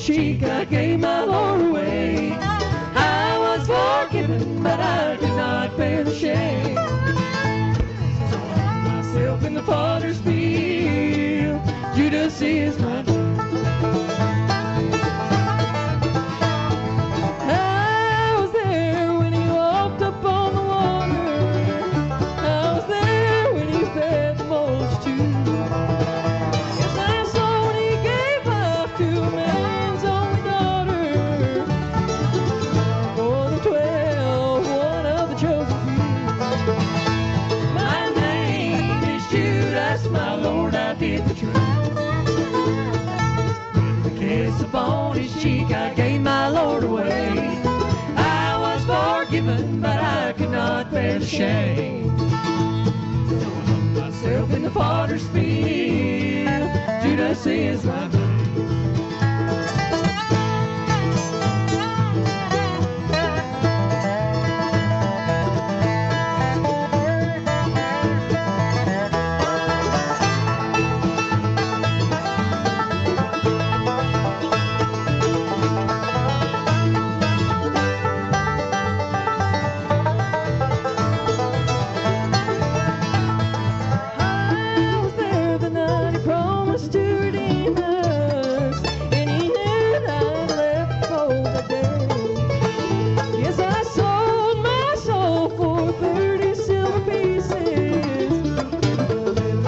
cheek, I gave my Lord away. I was forgiven, but I could not bear the shame. So I hung myself in the potter's field. Judas is my name. On his cheek, I gave my Lord away. I was forgiven, but I could not bear the shame. So I hung myself in the potter's field. Judas is my name.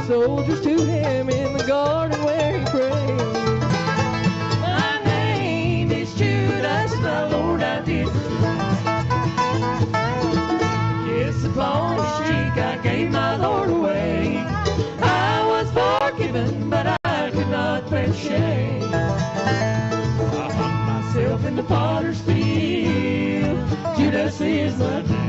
Soldiers to him in the garden where he prayed. My name is Judas, my Lord, I did yes, upon his cheek I gave my Lord away. I was forgiven, but I could not bear shame. I hung myself in the potter's field. Judas is my name.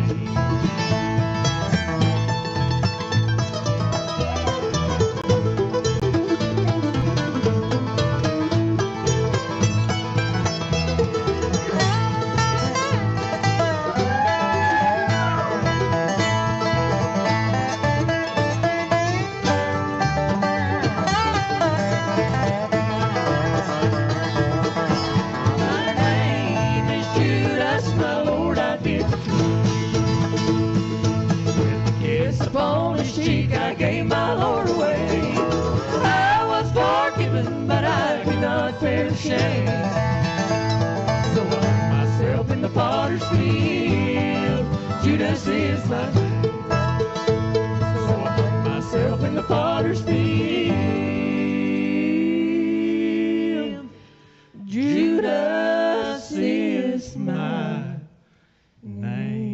Upon his cheek I gave my Lord away. I was forgiven, but I could not bear the shame. So I hung myself in the potter's field. Judas is my name. So I hung myself in the potter's field. Judas is my name.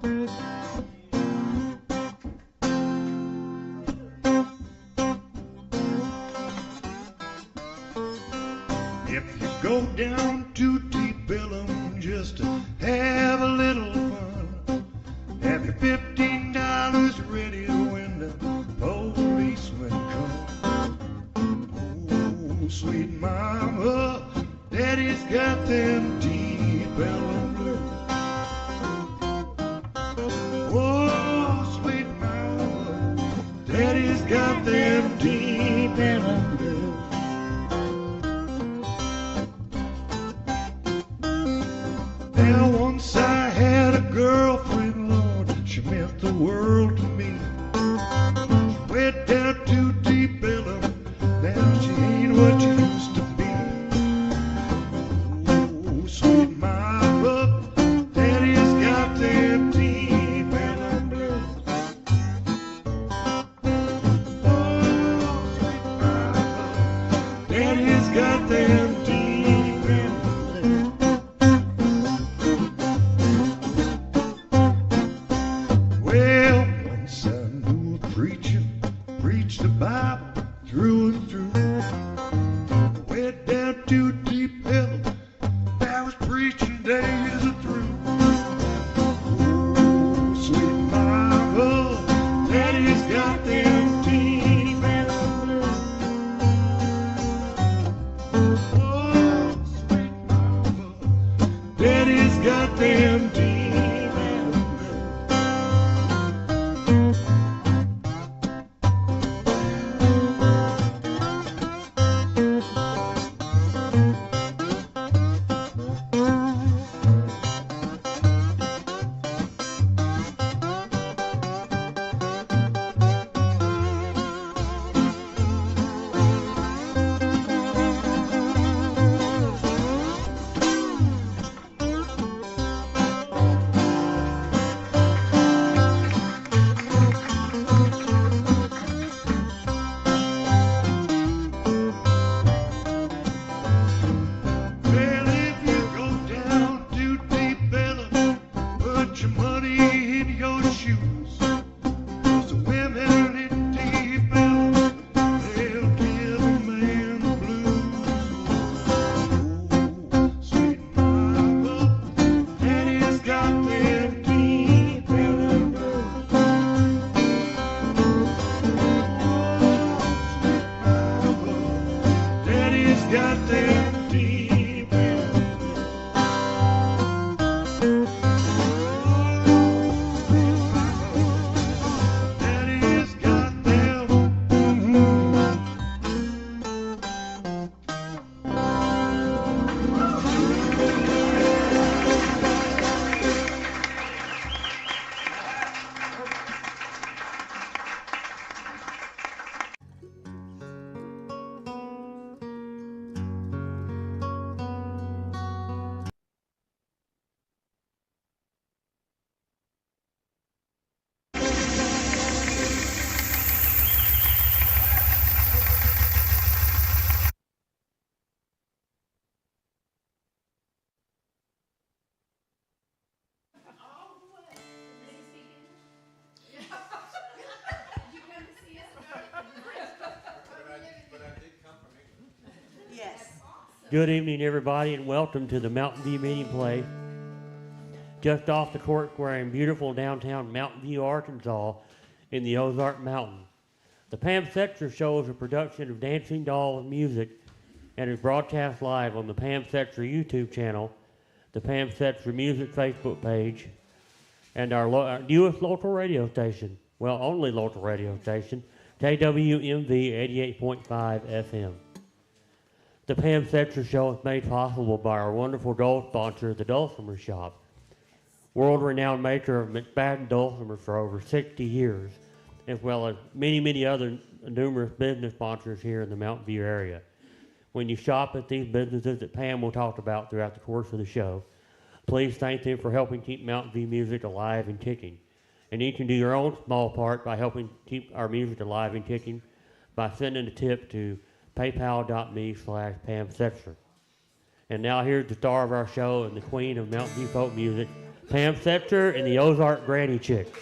If you go down to Deep Ellum just to have a little fun, have your $15 ready when the policemen come. Oh, sweet mama, daddy's got them Deep Ellum blues. Oh, sweet mama, daddy's got them Deep Ellum blues. Now once I had a girlfriend, Lord, she meant the world to me. She went down to Deep Ellum, now she ain't what she used to be. Oh, sweet mama, daddy's got them Deep Ellum blues. Oh, sweet mama, daddy's got them Deep Ellum blues. Well, once I knew a preacher preached the Bible through and through. Went down to Deep Ellum, that was preaching days are through. Oh, sweet mama, daddy's got them Deep Ellum blues. Oh, sweet mama, daddy's got them Deep Ellum blues. Well, if you go down to Deep Ellum, put your money in your shoes. 'Cause the women in Deep Ellum, they'll give a man the blues. Oh, sweet mama, daddy's got them Deep Ellum blues. Oh, sweet mama, daddy's got them Deep Ellum blues. Daddy's got them. Good evening, everybody, and welcome to the Mountain View Meeting Place, just off the court square in beautiful downtown Mountain View, Arkansas, in the Ozark Mountains. The Pam Setzer Show is a production of Dancing Dolls Music and is broadcast live on the Pam Setzer YouTube channel, the Pam Setzer Music Facebook page, and our newest local radio station, well, only local radio station, KWMV 88.5 FM. The Pam Setzer Show is made possible by our wonderful dole sponsor, the Dulcimer Shop, world-renowned maker of McSpadden dulcimers for over 60 years, as well as many, many other numerous business sponsors here in the Mountain View area. When you shop at these businesses that Pam will talk about throughout the course of the show, please thank them for helping keep Mountain View music alive and kicking. And you can do your own small part by helping keep our music alive and kicking by sending a tip to paypal.me/Pam Setzer. And now here's the star of our show and the queen of Mountain View folk music, Pam Setzer and the Ozark Granny Chicks.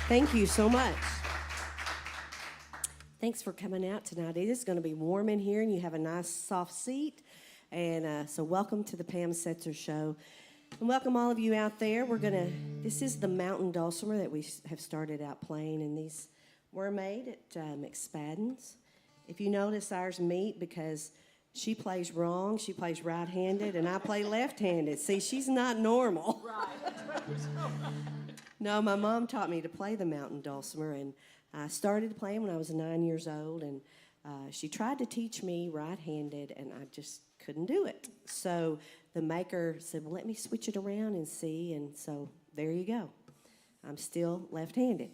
Thank you so much. Thanks for coming out tonight. It is going to be warm in here, and you have a nice soft seat. And so welcome to the Pam Setzer Show. And welcome all of you out there. This is the mountain dulcimer that we have started out playing, and these were made at McSpadden's. If you notice, ours meet because she plays wrong, she plays right-handed, and I play left-handed. See, she's not normal. Right. No, my mom taught me to play the mountain dulcimer, and I started playing when I was 9 years old, and she tried to teach me right-handed, and I just couldn't do it. So the maker said, well, let me switch it around and see, and so there you go. I'm still left-handed.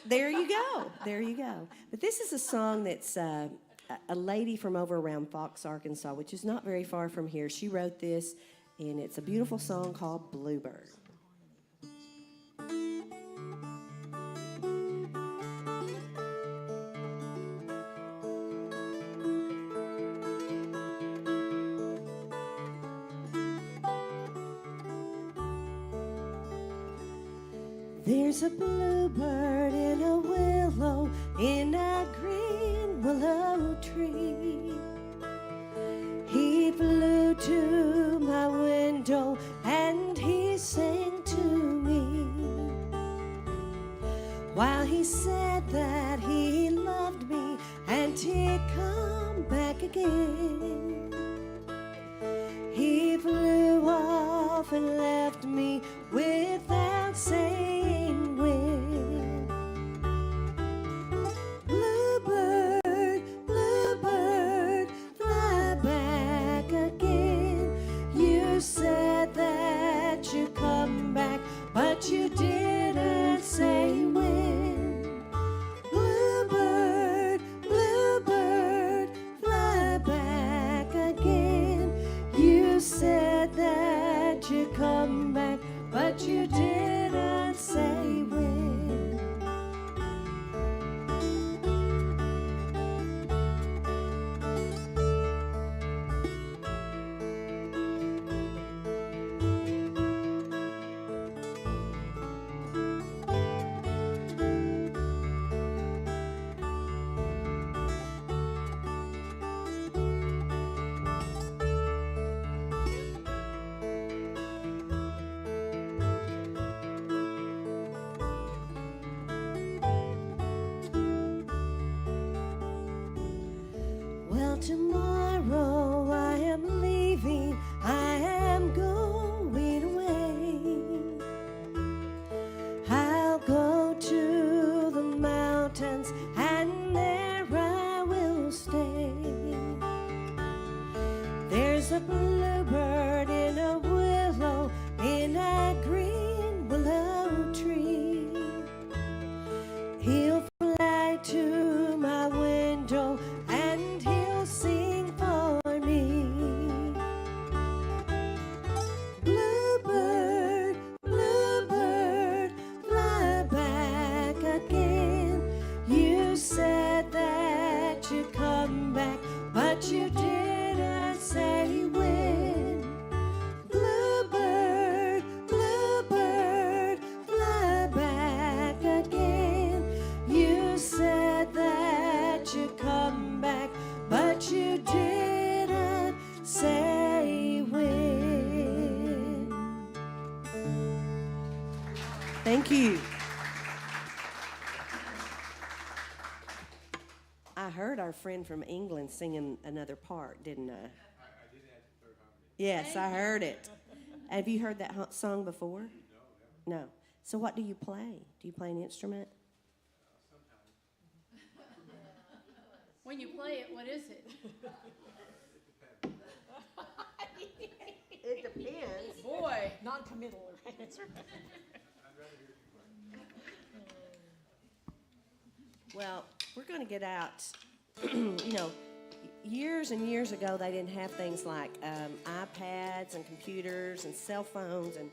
There you go. There you go. But this is a song that's a lady from over around Fox, Arkansas, which is not very far from here. She wrote this, and it's a beautiful song called Bluebird. There's a bluebird in a willow, in a green willow tree. He flew to my window and he sang to me, while he said that he loved me and he'd come back again. He flew off and left me without saying when. Bluebird, bluebird, fly back again. You said that you'd come back, but you didn't say when. Bluebird, bluebird, fly back again. You said that you'd come back, but you didn't say when. Well, tomorrow I am leaving, I am going. There's a bluebird in a willow, in a green willow tree. He'll fly to my window and he'll sing for me. Bluebird, bluebird, fly back again. You said that you'd come back, but you didn't say when. Bluebird, bluebird, fly back again. You said that you'd come back, but you didn't say when. Thank you. I heard our friend from England singing another part, didn't I? I did add the third harmony. Yes, I heard it. Have you heard that song before? No, never. No. So what do you play? Do you play an instrument? Sometimes. When you play it, what is it? It depends. Boy, Non-committal answer. I'd rather hear you play. Well, we're going to get out. You know, years and years ago, they didn't have things like iPads and computers and cell phones and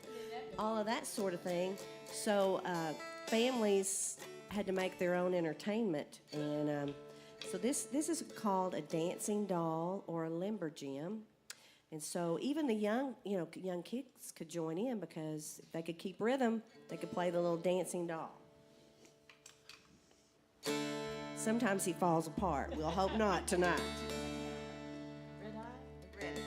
all of that sort of thing. So families had to make their own entertainment. And so this is called a dancing doll or a limber gym. And so even the young kids could join in because if they could keep rhythm, they could play the little dancing doll. Sometimes he falls apart. We'll hope not tonight. Red eye? Ready.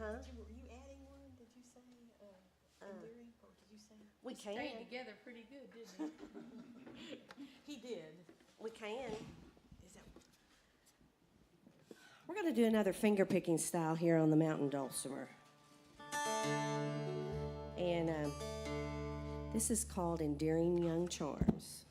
Were you adding one, did you say, endearing, or did you say? We can. stayed together pretty good, didn't it? He did. We can. We're going to do another finger picking style here on the mountain dulcimer. And this is called Endearing Young Charms.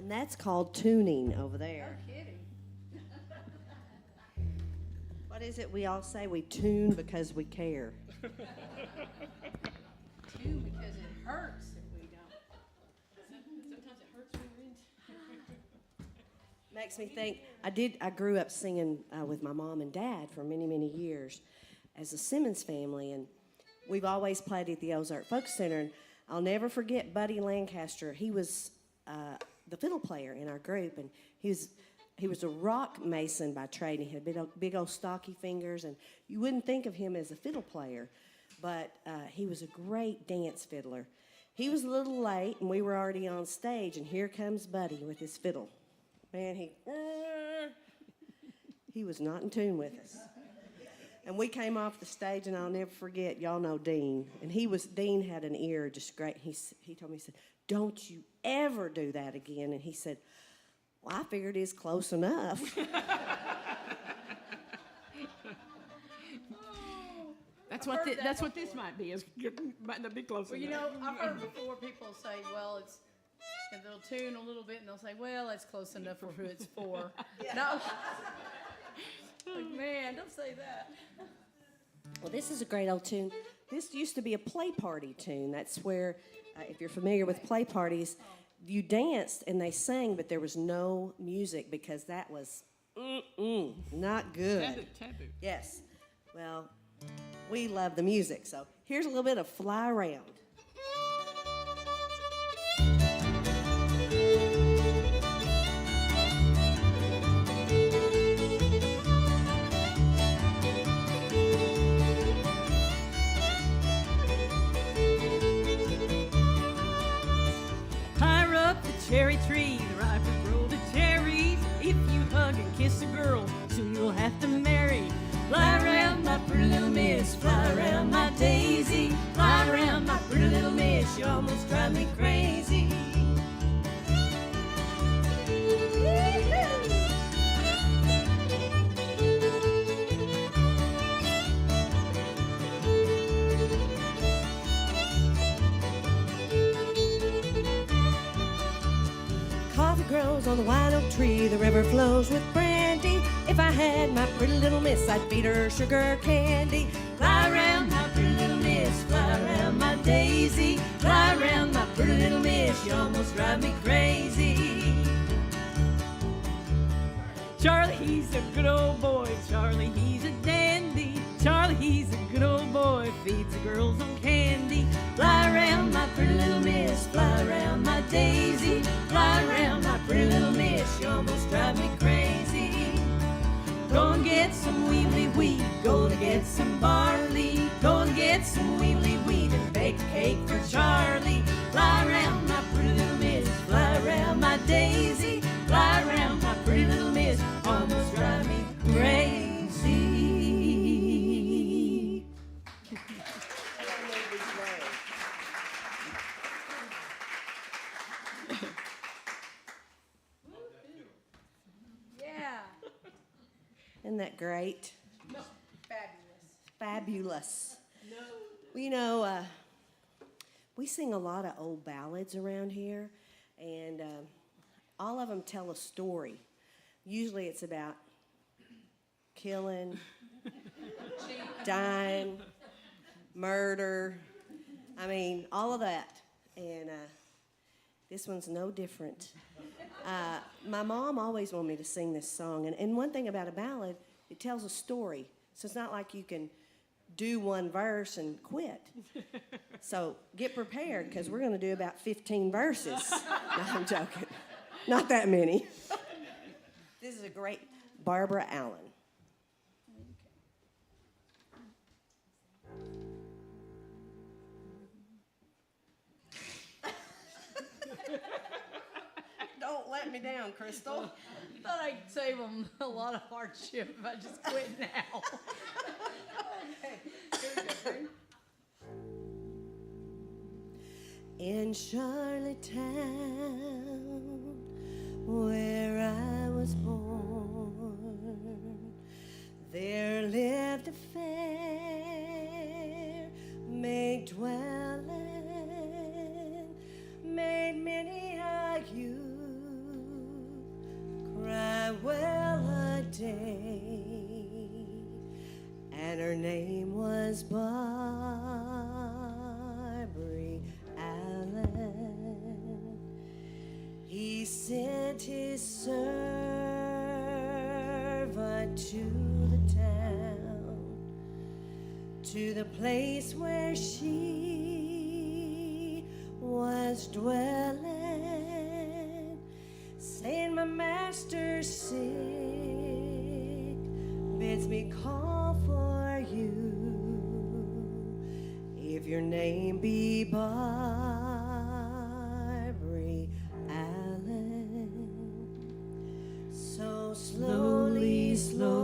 And that's called tuning over No there. kidding. What is it we all say? We tune because we care. Too, because it hurts if we don't. Sometimes it hurts when we're in. Makes me think, I grew up singing with my mom and dad for many, many years as a Simmons family, and we've always played at the Ozark Folk Center, and I'll never forget Buddy Lancaster. He was the fiddle player in our group, and he was a rock mason by trade, and he had big old stocky fingers, and you wouldn't think of him as a fiddle player, but he was a great dance fiddler. He was a little late, and we were already on stage, and here comes Buddy with his fiddle. Man, he was not in tune with us. And we came off the stage, and I'll never forget, y'all know Dean, and Dean had an ear just great. He told me, he said, "Don't you ever do that again." And he said, "Well, I figured it's close enough." That's what this might be. Might not be close Well, enough. I've heard before people say, well, and they'll tune a little bit, and they'll say, well, that's close enough for who it's for. No. Like, man, don't say that. Well, this is a great old tune. This used to be a play party tune. That's where, if you're familiar with play parties, you danced and they sang, but there was no music because that was not good. Taboo. Yes. Well, we love the music, so here's a little bit of Fly Around. Higher up the cherry tree, the ripe and roll the cherries. If you hug and kiss a girl, soon you'll have to marry. Fly around, my pretty little miss, fly around, my daisy. Fly around, my pretty little miss, you almost drive me crazy. Coffee grows on the white oak tree, the river flows with brandy. If I had my pretty little miss, I'd feed her sugar candy. Fly around, my pretty little miss, fly around, my daisy. Fly around, my pretty little miss, you almost drive me crazy. Charlie, he's a good old boy. Charlie, he's a dandy. Charlie, he's a good old boy. Feeds the girls on candy. Fly around, my pretty little miss. Fly around, my daisy. Fly around, my pretty little miss. You almost drive me crazy. Go and get some weevily wheat. Go to get some barley. Go and get some weevily wheat and bake a cake for Charlie. Fly around, my pretty little miss. Fly around, my daisy. Fly around, my pretty little miss. Almost drive me crazy. Yeah. Isn't that great? Fabulous. Fabulous. Well, we sing a lot of old ballads around here, and all of them tell a story. Usually it's about killing, dying, murder. I mean, all of that. And this one's no different. My mom always wanted me to sing this song. And one thing about a ballad, it tells a story. So it's not like you can do one verse and quit. So get prepared, because we're going to do about 15 verses. No, I'm joking. Not that many. This is a great Barbara Allen. Don't let me down, Crystal. Thought I'd save them a lot of hardship if I just quit now. Okay. Here we go. Ready? In Charlottetown, where I was born, there lived a fair maid dwelling, made many a youth name was Barbary Allen. He sent his servant to the town, to the place where she was dwelling, saying, my master's sick, bids me call for you. If your name be Barbary Allen. So slowly, slowly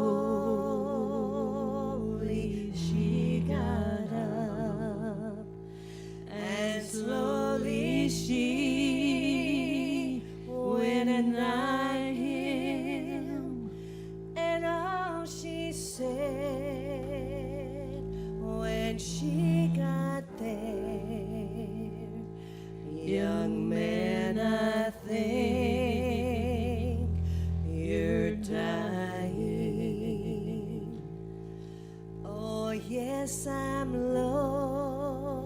she got up, and slowly she went and nigh him, and all she said when she got there, young man, I think you're dying. Oh yes, I'm low,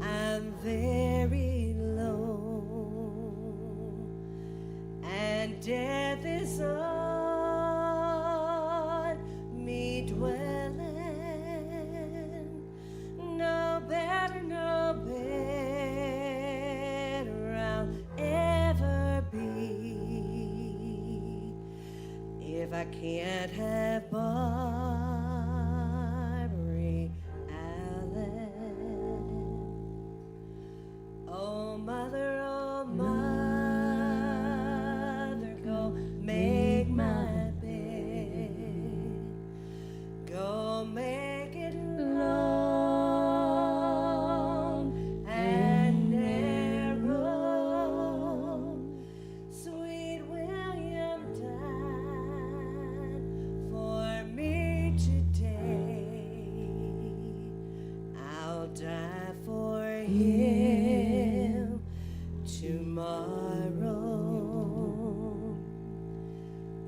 I'm very low, and death is on me dwelling. No better, no better I'll ever be if I can't have Barbary Allen. Oh mother, go make my bed. Go make it long and narrow. Sweet William died for me today. I'll die for him tomorrow.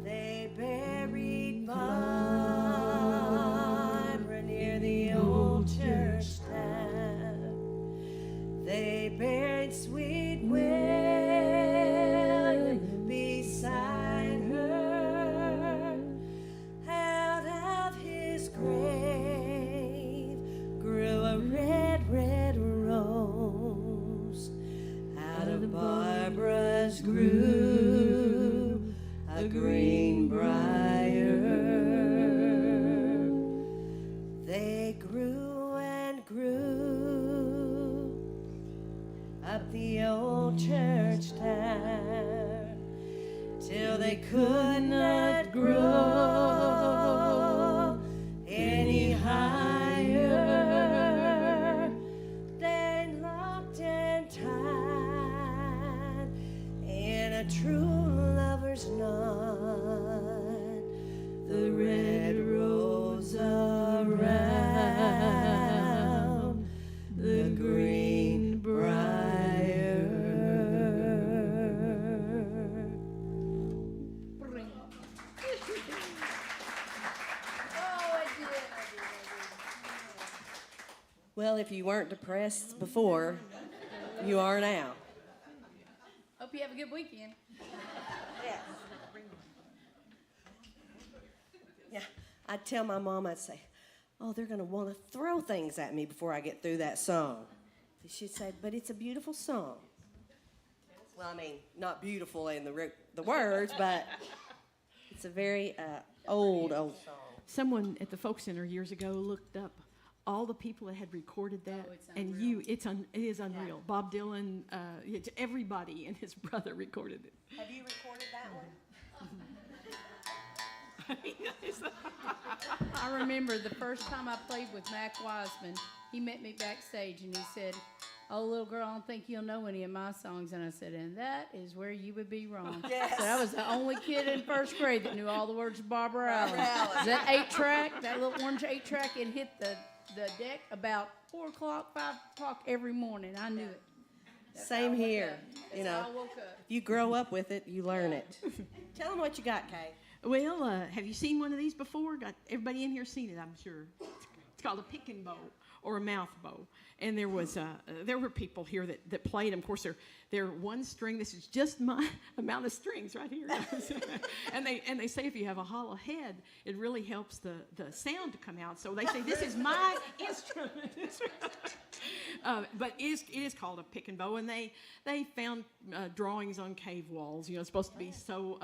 They buried Barbara near the old church tower. They buried sweet William beside her. Out of his grave grew a red, red rose. Out of Barbara's grew a green briar. They grew and grew up the old church tower till they could not grow any higher. They locked and tied in a true lover's knot, the red rose around the green briar. Well, if you weren't depressed before, you are now. Hope you have a good weekend. Yeah, I'd tell my mom, I'd say, oh, they're going to want to throw things at me before I get through that song. She'd say, but it's a beautiful song. Well, I mean, not beautiful in the words, but it's a very old song. Someone at the Folk Center years ago looked up all the people that had recorded that, Oh, it's and unreal. it is unreal. Yeah. Bob Dylan, everybody and his brother recorded it. Have you recorded that one? I remember the first time I played with Mac Wiseman, he met me backstage and he said, oh, little girl, I don't think you'll know any of my songs. And I said, and that is where you would be wrong. Yes. So I was the only kid in first grade that knew all the words of Barbara Allen. That 8-track, that little orange 8-track, it hit the deck about 4 o'clock, 5 o'clock every morning. I knew it. That's how I Same woke here. up. That's You know, how I woke up. if you grow up with it, you learn it. Tell them what you got, Kay. Well, have you seen one of these before? Got everybody in here seen it, I'm sure. It's called a picking bow or a mouth bow. And there were people here that played them. Of course, they're one string. This is just my amount of strings right here. and they say if you have a hollow head, it really helps the sound to come out. So they say this is my instrument. But it is called a pick and bow, and they found drawings on cave walls. It's supposed to be so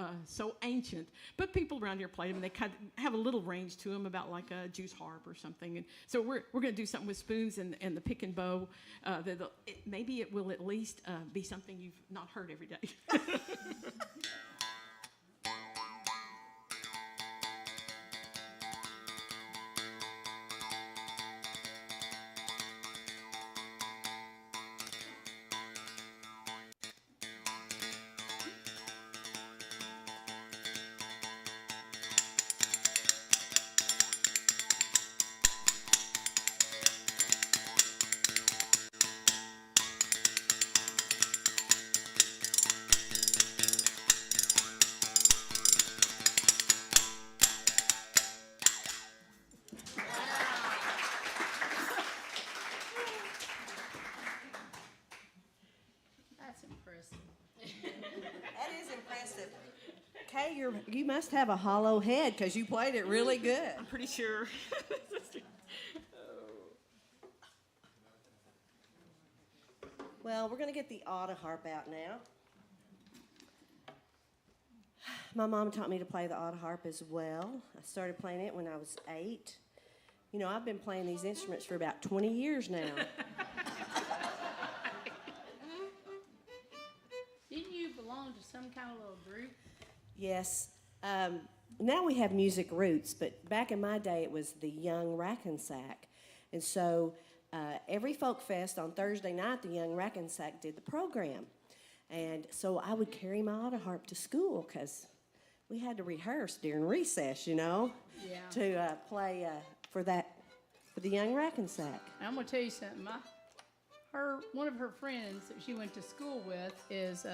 ancient. But people around here play them, and they kind of have a little range to them, about like a Jew's harp or something. And so we're going to do something with spoons and the pick and bow. Maybe it will at least be something you've not heard every day. That is impressive. Kay, you must have a hollow head because you played it really good. I'm pretty sure. Well, we're going to get the auto harp out now. My mom taught me to play the auto harp as well. I started playing it when I was 8. I've been playing these instruments for about 20 years now. Didn't you belong to some kind of little group? Yes. Now we have Music Roots, but back in my day it was the Young Rackensack. And so every folk fest on Thursday night, the Young Rackensack did the program. And so I would carry my auto harp to school because we had to rehearse during recess, to play for the Young Rackensack. I'm gonna tell you something. One of her friends that she went to school with is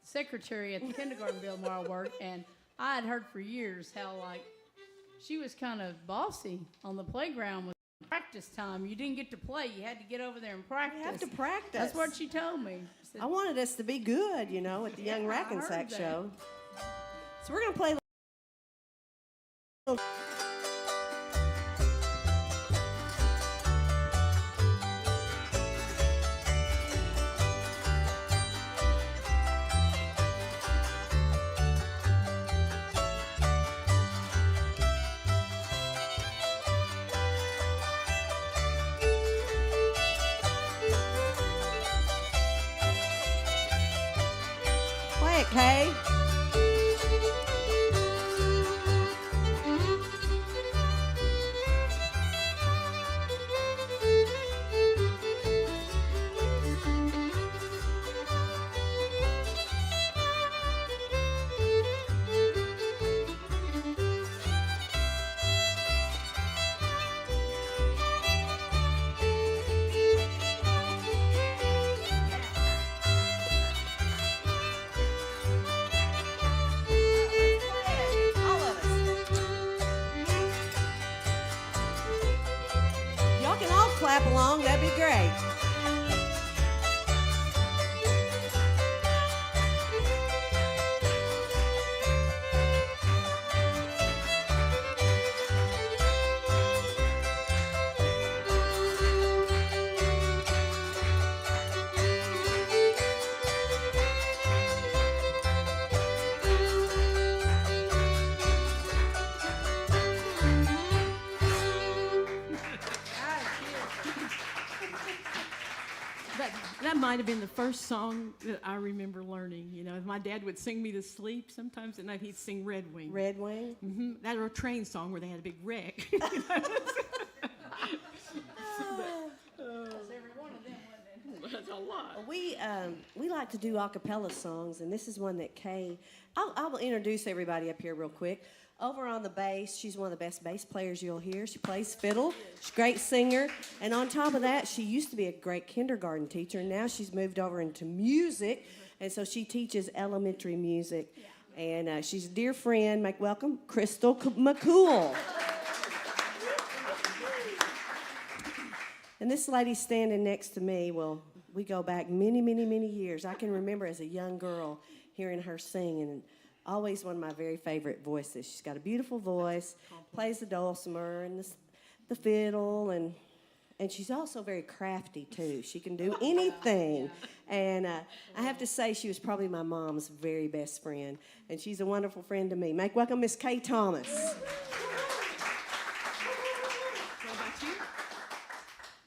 secretary at the kindergarten building where I worked, and I had heard for years how she was kind of bossy on the playground with practice time. You didn't get to play; you had to get over there and practice. You have to practice. That's what she told me. She said, I wanted us to be good, at the Young Rackensack show. So we're gonna play. Play it, Kay. Clap along, that'd be great. That might have been the first song that I remember learning. My dad would sing me to sleep sometimes, and he'd sing Red Wing. Red Wing? Mm-hmm. That was a train song where they had a big wreck. That's every one of them, wasn't it? That's a lot. We like to do a cappella songs, and this is one that Kay. I'll introduce everybody up here real quick. Over on the bass, she's one of the best bass players you'll hear. She plays fiddle. She's a great singer. And on top of that, she used to be a great kindergarten teacher, and now she's moved over into music, and so she teaches elementary music. And she's a dear friend. Make welcome, Crystal McCool. And this lady standing next to me, well, we go back many, many, many years. I can remember as a young girl hearing her sing, and always one of my very favorite voices. She's got a beautiful voice, plays the dulcimer and the fiddle, and she's also very crafty, too. She can do anything. And I have to say, she was probably my mom's very best friend, and she's a wonderful friend to me. Make welcome Miss Kay Thomas.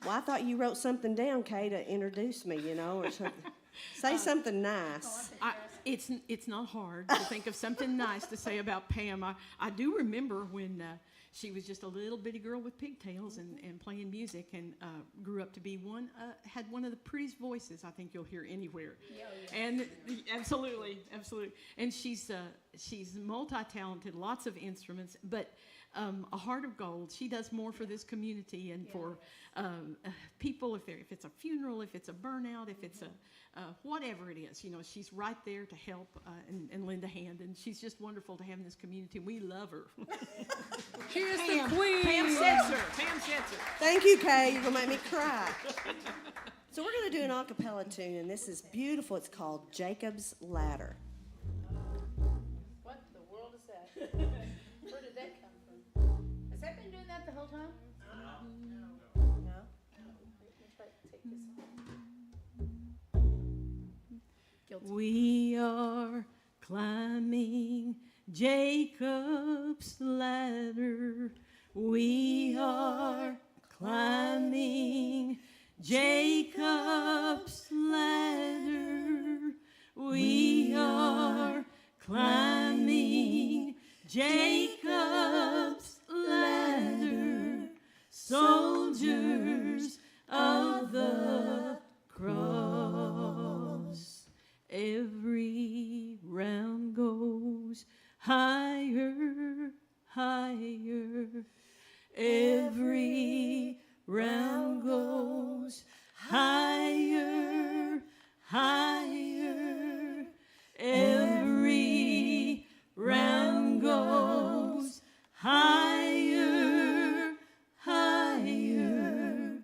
Well, I thought you wrote something down, Kay, to introduce me, or something. Say something nice. It's not hard to think of something nice to say about Pam. I do remember when she was just a little bitty girl with pigtails and playing music, and grew up to be had one of the prettiest voices I think you'll hear anywhere. Yeah. And absolutely. And she's multi-talented, lots of instruments, but a heart of gold. She does more for this community and for people, if it's a funeral, if it's a burnout, if it's a whatever it is, she's right there to help and lend a hand, and she's just wonderful to have in this community. We love her. Here's the queen. Pam Setzer. Thank you, Kay. You're gonna make me cry. So we're gonna do an a cappella tune, and this is beautiful. It's called Jacob's Ladder. What the world is that? Where did that come from? Has that been doing that the whole time? No. Let's try to take this off. We are climbing Jacob's ladder. We are climbing Jacob's ladder. We are climbing Jacob's ladder. Soldiers of the cross. Every round goes higher, higher. Every round goes higher, higher. Every round goes higher, higher.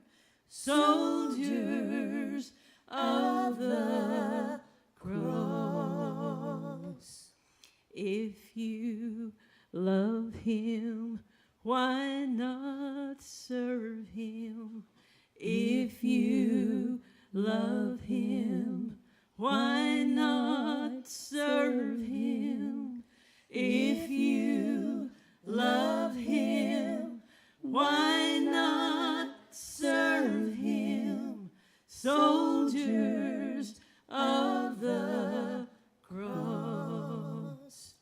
Soldiers of the cross. If you love him, why not serve him? If you love him, why not serve him? If you love him, why not serve him? Soldiers of the cross.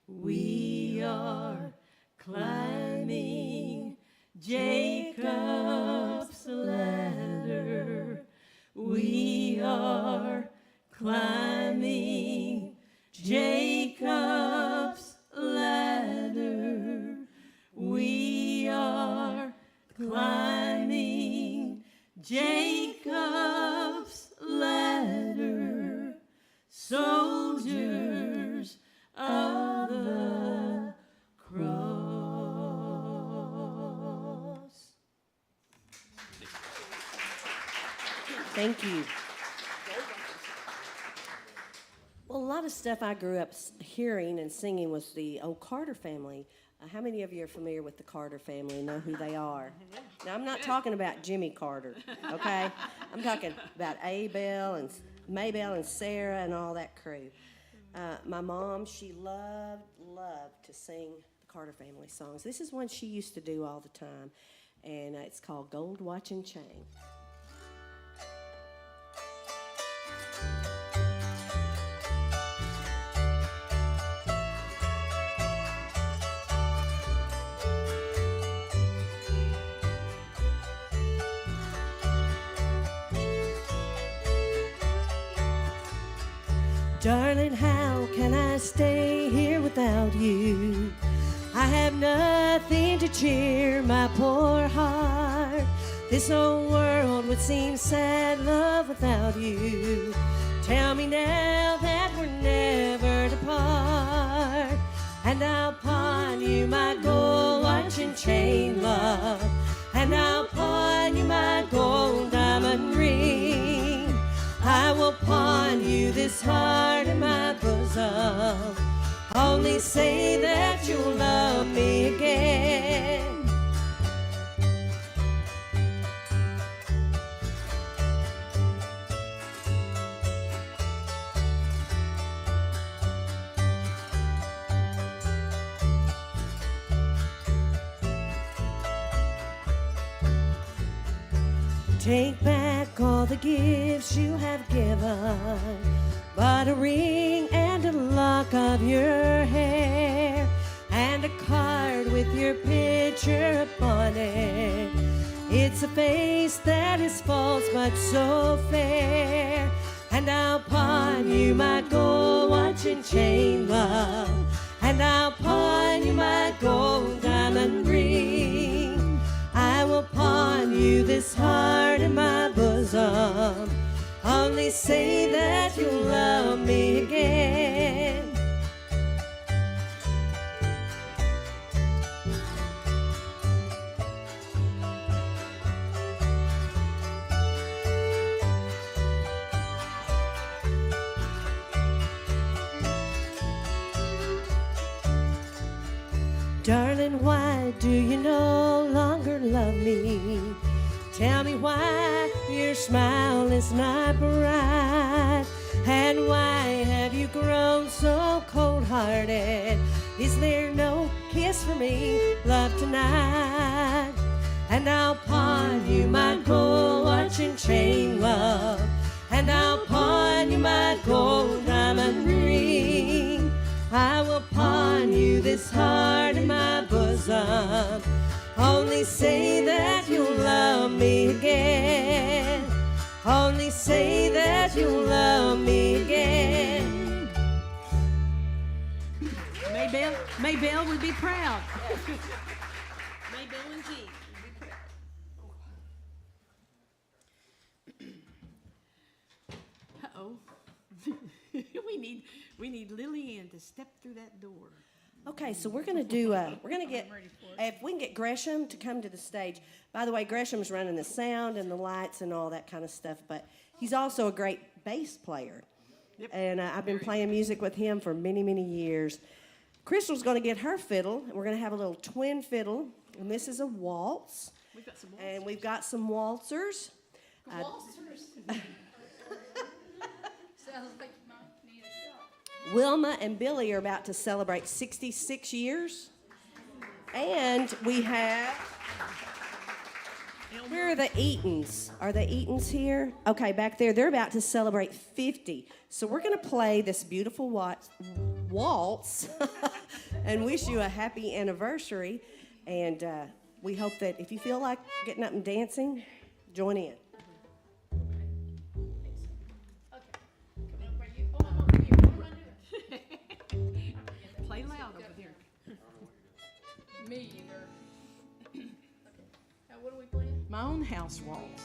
We are climbing Jacob's ladder. We are climbing Jacob's ladder. We are climbing Jacob's ladder. Soldiers of the cross. Thank you. Well, a lot of stuff I grew up hearing and singing was the old Carter family. How many of you are familiar with the Carter family and know who they are? Now, I'm not talking about Jimmy Carter, okay? I'm talking about Abel and Maybelle and Sarah and all that crew. My mom, she loved to sing the Carter family songs. This is one she used to do all the time, and it's called Gold Watch and Chain. Darling, how can I stay here without you? I have nothing to cheer my poor heart. This whole world would seem sad, love, without you. Tell me now that we're never to part. And I'll pawn you my gold watch and chain, love. And I'll pawn you my gold diamond ring. I will pawn you this heart in my bosom. Only say that you'll love me again. Take back all the gifts you have given, but a ring and a lock of your hair, and a card with your picture upon it. It's a face that is false but so fair. And I'll pawn you my gold watch and chain, love. And I'll pawn you my gold diamond ring. I will pawn you this heart in my bosom. Only say that you'll love me again. Darling, why do you no longer love me? Tell me why your smile is not bright, and why have you grown so cold-hearted? Is there no kiss for me, love, tonight? And I'll pawn you my gold watch and chain, love. And I'll pawn you my gold diamond ring. I will pawn you this heart in my bosom. Only say that you'll love me again. Only say that you'll love me again. Maybelle would be proud. Maybelle and Jean would be proud. Uh-oh. we need Lillyanne to step through that door. Okay, so we're gonna do. We're gonna get if we can get Gresham to come to the stage. By the way, Gresham's running the sound and the lights and all that kind of stuff, but he's also a great bass player. Yep. And I've been playing music with him for many, many years. Crystal's gonna get her fiddle, and we're gonna have a little twin fiddle, and this is a waltz. We've got some waltzers. And we've got some waltzers. Waltzers. Sounds like you might need a shot. Wilma and Billy are about to celebrate 66 years. And we have, where are the Eatons? Are the Eatons here? Okay, back there. They're about to celebrate 50. So we're going to play this beautiful waltz and wish you a happy anniversary. And we hope that if you feel like getting up and dancing, join in. Play loud over there. Me either. Okay. Now what are we playing? My own house waltz.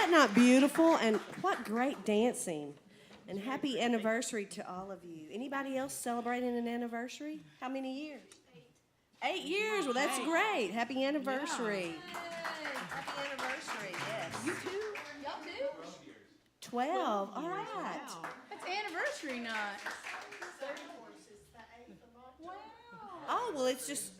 that not beautiful? And what great dancing. And happy anniversary to all of you. Anybody else celebrating an anniversary? How many years? 8 years. Well, that's great. Happy anniversary. Happy anniversary, yes. You too? Y'all do? 12. All right. Wow. That's anniversary night. Wow. Oh, well, it's just.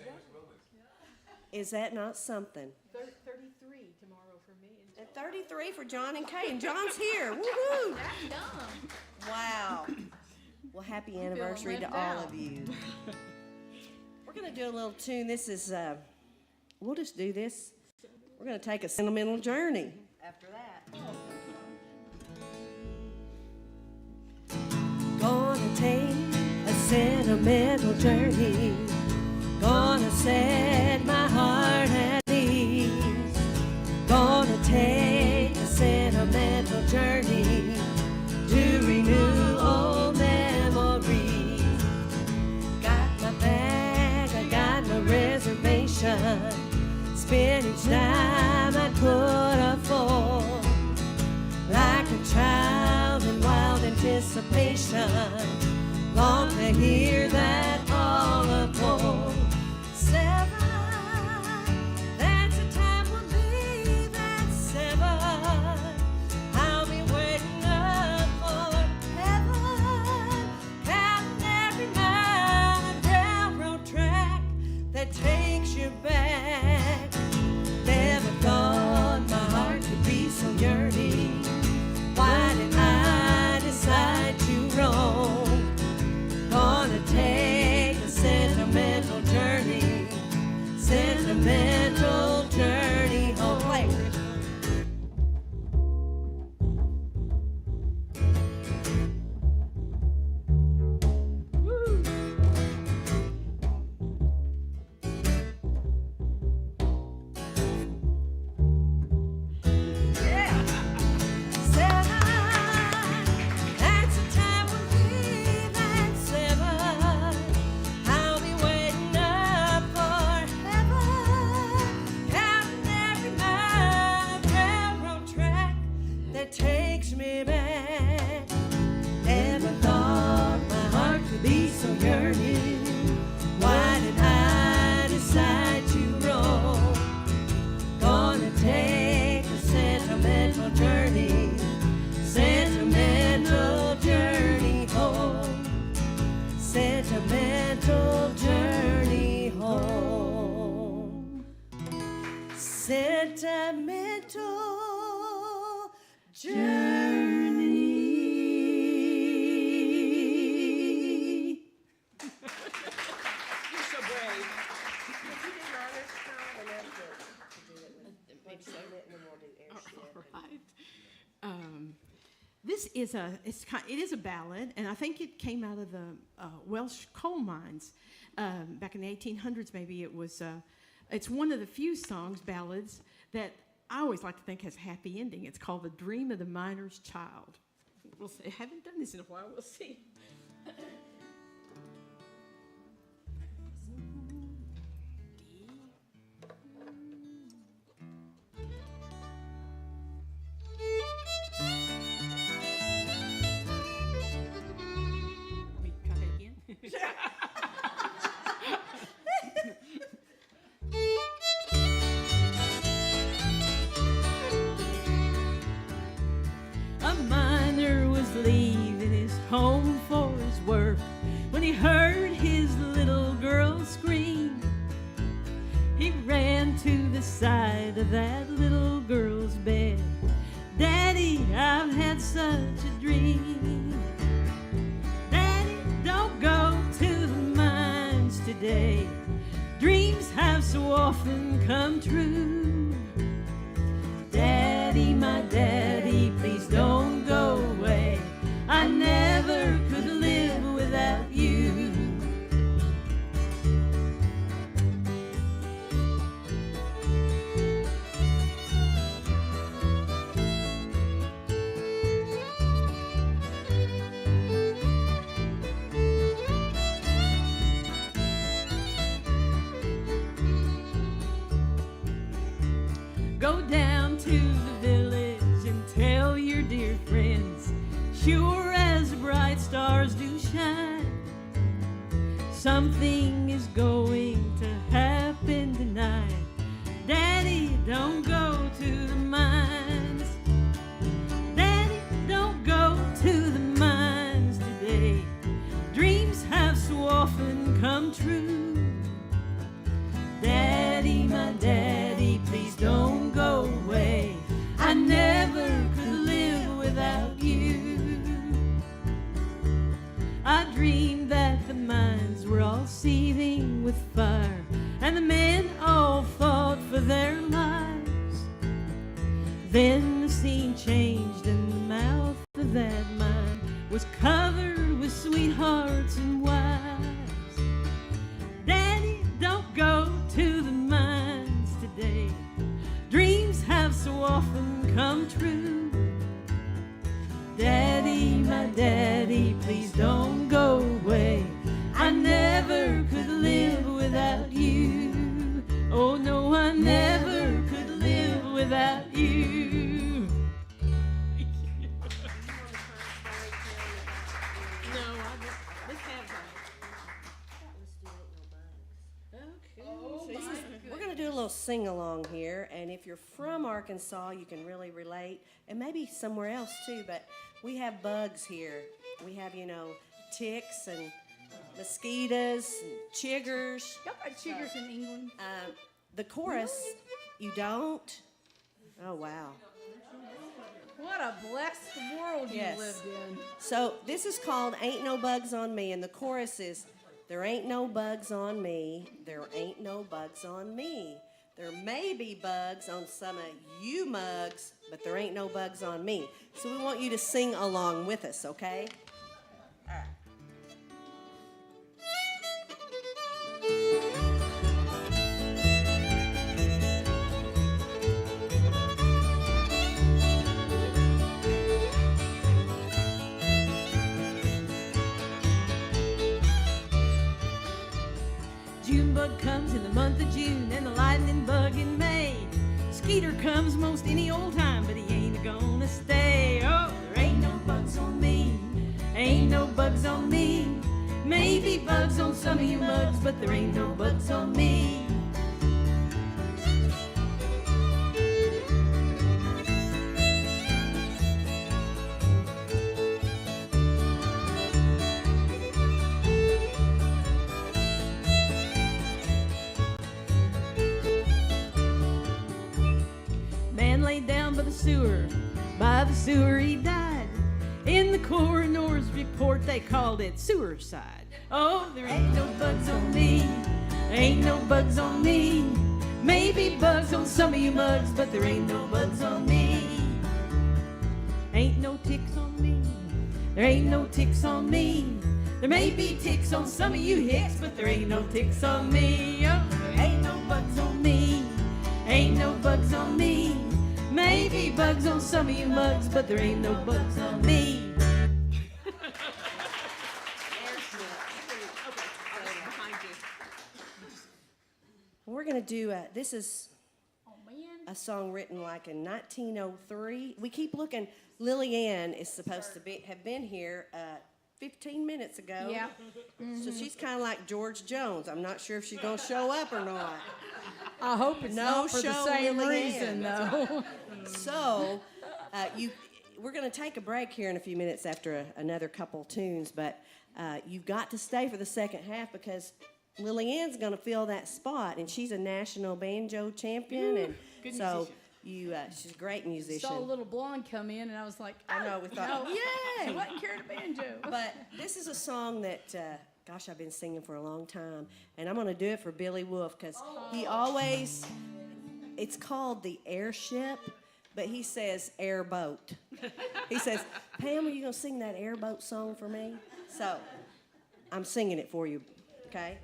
Is that not something? 33 tomorrow for me. And 33 for John and Kay. And John's here. Woohoo! That's dumb. Wow. Well, happy anniversary to left all out. of you. We're going to do a little tune. This is, we'll just do this. We're going to take a sentimental journey after that. Gonna take a sentimental journey. Gonna set my heart at ease. Gonna take a sentimental journey to renew old memories. Got my bag, I got my reservation. Spend each dime I could afford. Like a child in wild anticipation. Long to hear that all aboard. 7, that's the time we'll be. That's 7. I'll be waiting up for heaven. Counting every mile of railroad track that takes you back. Never thought my heart could be so yearning. Why did I decide to roam? Gonna take a sentimental journey. Sentimental journey home. Play. Yeah. 7, that's the time we'll leave at 7. I'll be waiting up for heaven, counting every mile of railroad track that takes me back. Never thought my heart could be so yearning. Why did I decide to roam? Gonna take a sentimental journey. Sentimental journey home. Sentimental journey home. Sentimental journey. You're so brave. All right. This is it is a ballad, and I think it came out of the Welsh coal mines back in the 1800s. Maybe it was. It's one of the few ballads that I always like to think has a happy ending. It's called "The Dream of the Miner's Child." We'll see. I haven't done this in a while. We'll see. We cut it again. A miner was leaving his home for his work when he heard his little girl scream. He ran to the side of that little girl's bed. Daddy, I've had such a dream. Daddy, don't go to the mines today. Dreams have so often come true. Daddy, my daddy, please don't go away. I never could live without you. something is going to happen tonight. Daddy, don't go to the mines. Daddy, don't go to the mines today. Dreams have so often come true. Daddy, my daddy, please don't go away. I never could live without you. I dreamed that the mines were all seething with fire, and the men all fought for their lives. Then the scene changed, and the mouth of that mine was covered with sweethearts and wives. Daddy, don't go to the mines today. Dreams have so often come true. Daddy, my daddy, please don't go away. I never could live without you. Oh no, I never could live without you. We're going to do a little sing-along here, and if you're from Arkansas, you can really relate, and maybe somewhere else too, but we have bugs here. We have, ticks and mosquitoes and chiggers. Y'all got chiggers in England? The chorus, you don't? Oh, wow. What a blessed world you Yes. lived in. So this is called Ain't No Bugs on Me, and the chorus is, there ain't no bugs on me, there ain't no bugs on me. There may be bugs on some of you mugs, but there ain't no bugs on me. So we want you to sing along with us, okay? All right. Junebug comes in the month of June, and the lightning bug in May. Skeeter comes most any old time, but he ain't gonna stay. Oh, there ain't no bugs on me, ain't no bugs on me. Maybe bugs on some of you mugs, but there ain't no bugs on me. By the sewer he died. In the coroner's report they called it suicide. Oh, there ain't no bugs on me, ain't no bugs on me. Maybe bugs on some of you mugs, but there ain't no bugs on me. Ain't no ticks on me, there ain't no ticks on me. There may be ticks on some of you hicks, but there ain't no ticks on me. Oh, there ain't no bugs on me, ain't no bugs on me. Maybe bugs on some of you mugs, but there ain't no bugs on me. We're going to do, this is a song written like in 1903. We keep looking. Lillyanne is supposed to have been here 15 minutes ago. Yeah. So she's kind of like George Jones. I'm not sure if she's going to show up or not. I hope it's not for the show same Lillyanne. reason, though. So, we're going to take a break here in a few minutes after another couple tunes, but you've got to stay for the second half because Lillyanne's going to fill that spot, and she's a national banjo champion, and Good so musician. she's a great musician. Saw a little blonde come in, and I was like, I know, we thought, no, yay! she wasn't carrying a banjo. But this is a song that, gosh, I've been singing for a long time, and I'm going to do it for Billy Wolf because he always, it's called The Airship, but he says airboat. He says, Pam, are you going to sing that airboat song for me? So I'm singing it for you, okay?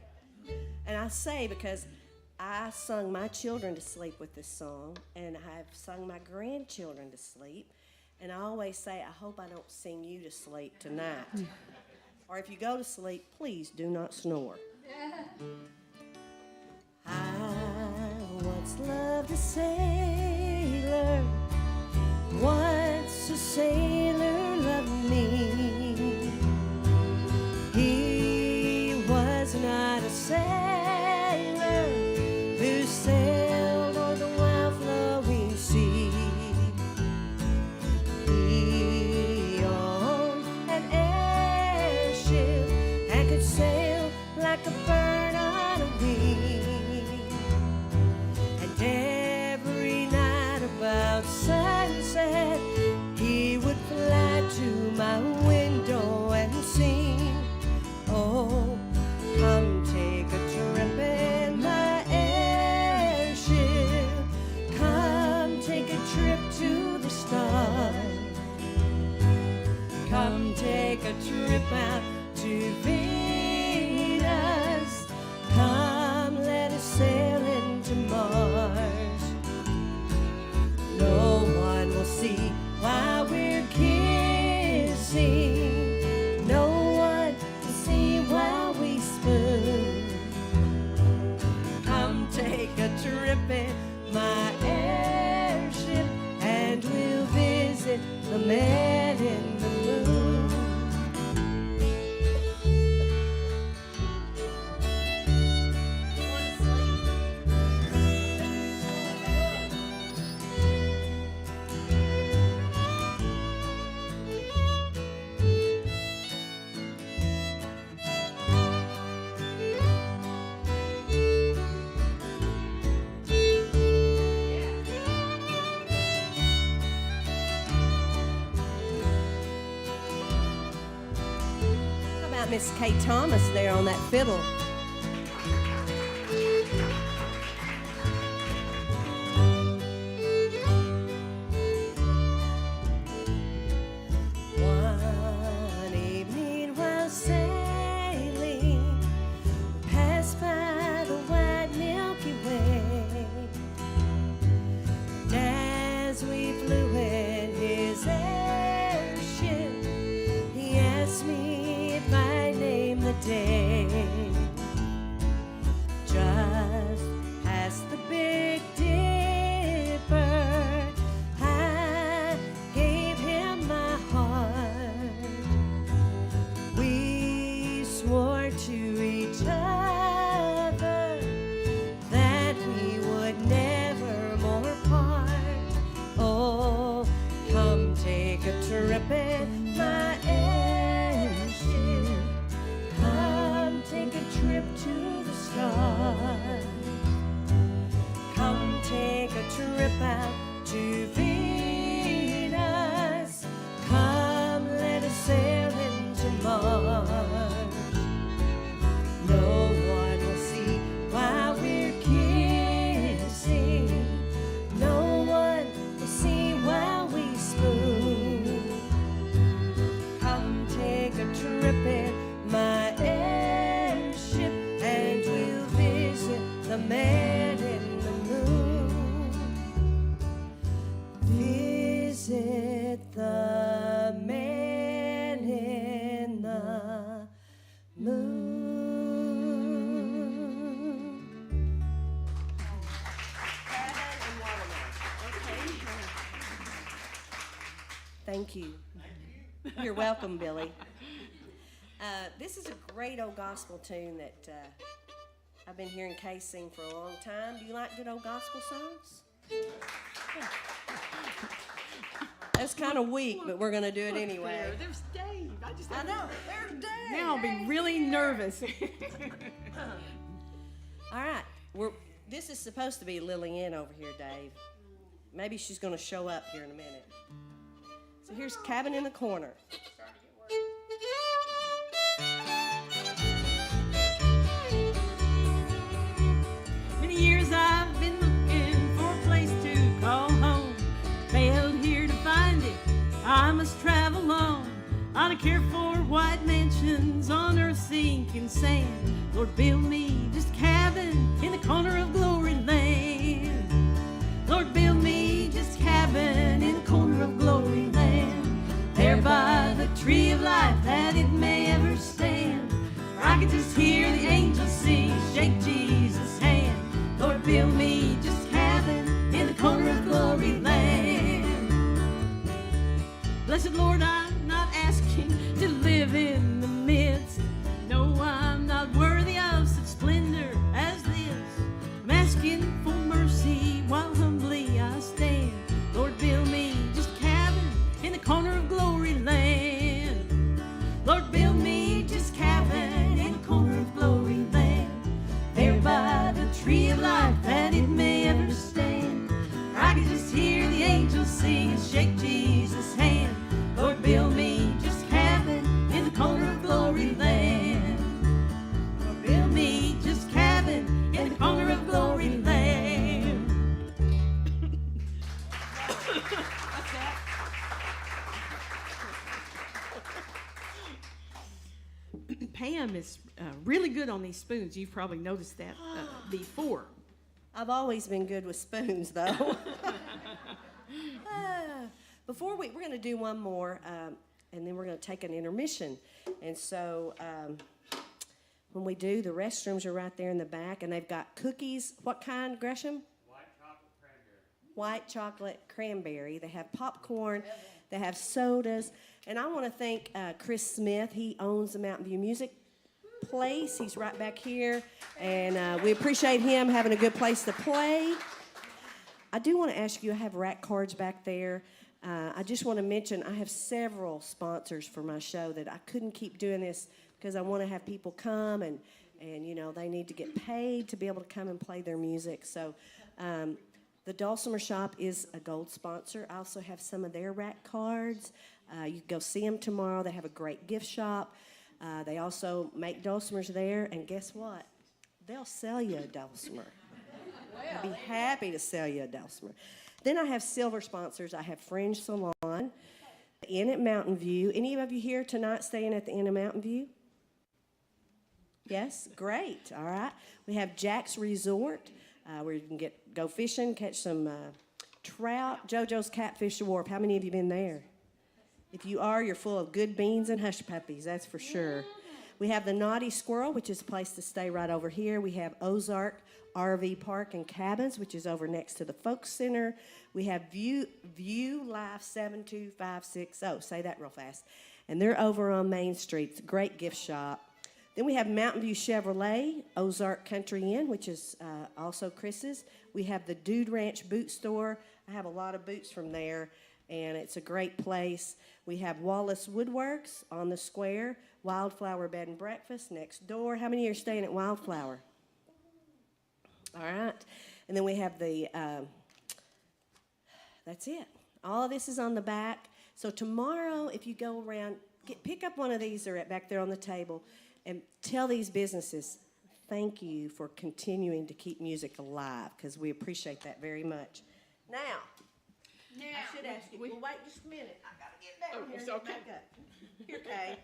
And I say because I sung my children to sleep with this song, and I've sung my grandchildren to sleep, and I always say, I hope I don't sing you to sleep tonight. Or if you go to sleep, please do not snore. I once loved a sailor, once a sailor loved me. He was not sailor who sailed on the wild flowing sea. He owned an airship and could sail like a bird on a wing. And every night about sunset, he would fly to my window and sing, oh, come take a trip in my airship. Come take a trip to the stars. Come take a trip out to Venus. Come let us sail into Mars. No one will see while we're kissing. No one will see while we spoon. Come take a trip in my airship and we'll visit the man in the moon. How about Miss Kate Thomas there on that fiddle? One evening while sailing, passed by the wide Milky Way. And as we flew in his airship, he asked me if I named the day. Just past the Big Dipper, I gave him my heart. We swore to each other that we would never more part. Oh, come take a trip in my airship. Come take a trip to the stars. Come take a trip out to Venus. Come let us sail into Mars. No one will see while we're kissing. No one will see while we spoon. Come take a trip in my airship and we'll visit the man in the moon. Visit the man in the moon. Thank you. You're welcome, Billy. This is a great old gospel tune that I've been hearing Kay sing for a long time. Do you like good old gospel songs? That's kind of weak, but we're going to do it anyway. There's Dave. I know. There's Dave. Now I'll be really nervous. All right. This is supposed to be Lillyanne over here, Dave. Maybe she's going to show up here in a minute. So here's Cabin in the Corner. Many years I've been looking for a place to call home. Failed here to find it, I must travel on. I don't care for white mansions on earth's sinking sand. Lord, build me just a cabin in the corner of glory land. Lord, build me just a cabin in the corner of glory land. There by the tree of life that it may ever stand. Where I can just hear the angels sing, shake Jesus' hand. Lord, build me just a cabin in the corner of glory land. Blessed Lord, I'm not asking to live in the midst. No, I'm not worthy of such splendor Pam is really good on these spoons. You've probably noticed that before. I've always been good with spoons, though. Before we're going to do one more, and then we're going to take an intermission. And so when we do, the restrooms are right there in the back, and they've got cookies. What kind, Gresham? White chocolate cranberry. White chocolate cranberry. They have popcorn. They have sodas. And I want to thank Chris Smith. He owns the Mountain View Music Place. He's right back here. And we appreciate him having a good place to play. I do want to ask you, I have rack cards back there. I just want to mention I have several sponsors for my show that I couldn't keep doing this because I want to have people come and you know, they need to get paid to be able to come and play their music. So the Dulcimer Shop is a gold sponsor. I also have some of their rack cards. You can go see them tomorrow. They have a great gift shop. They also make dulcimers there, and guess what? They'll sell you a dulcimer. I'd be happy to sell you a dulcimer. Then I have silver sponsors. I have Fringe Salon, Inn at Mountain View. Any of you here tonight staying at the Inn at Mountain View? Yes? Great. All right. We have Jack's Resort, where you can go fishing, catch some trout. JoJo's Catfish Wharf. How many of you been there? If you are, you're full of good beans and hush puppies, that's for sure. We have the Naughty Squirrel, which is a place to stay right over here. We have Ozark RV Park and Cabins, which is over next to the Folk Center. We have View Life 72560. Say that real fast. And they're over on Main Street. It's a great gift shop. Then we have Mountain View Chevrolet, Ozark Country Inn, which is also Chris's. We have the Dude Ranch Boot Store. I have a lot of boots from there, and it's a great place. We have Wallace Woodworks on the square, Wildflower Bed and Breakfast next door. How many are staying at Wildflower? All right. And then we have the, that's it. All of this is on the back. So tomorrow, if you go around, pick up one of these. They're back there on the table. And tell these businesses, thank you for continuing to keep music alive, because we appreciate that very much. Now, I should ask you, well, wait just a minute. I got to get down here and get back up. Here, Kay.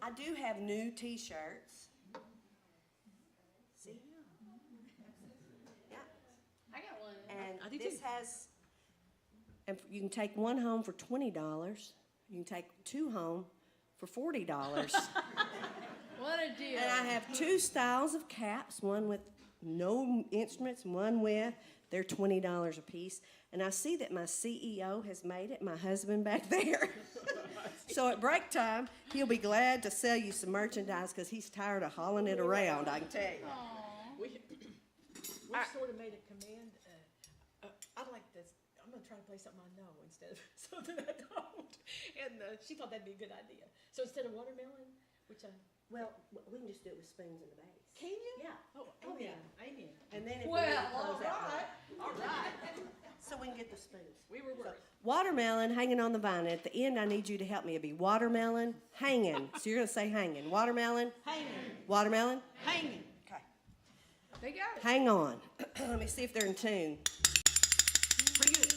I do have new T-shirts. See? Yeah. I got one. And this has, and you can take one home for $20. You can take two home for $40. What a deal. And I have two styles of caps, one with no instruments, one with, they're $20 a piece. And I see that my CEO has made it, my husband back there. So at break time, he'll be glad to sell you some merchandise because he's tired of hauling it around, I can tell you. We sort of made a command. I'd like this. I'm going to try to play something I know instead of something I don't. And she thought that'd be a good idea. So instead of watermelon, which I... Well, we can just do it with spoons in the base. Can you? Yeah. Oh, yeah. Amen. And then if Well, we close all out. All right. So we can get the spoons. We were worried. Watermelon hanging on the vine. At the end, I need you to help me. It'll be watermelon hanging. So you're going to say hanging. Watermelon. Hanging. Watermelon. Hanging. Okay. They got it. Hang on. Let me see if they're in tune. Pretty good.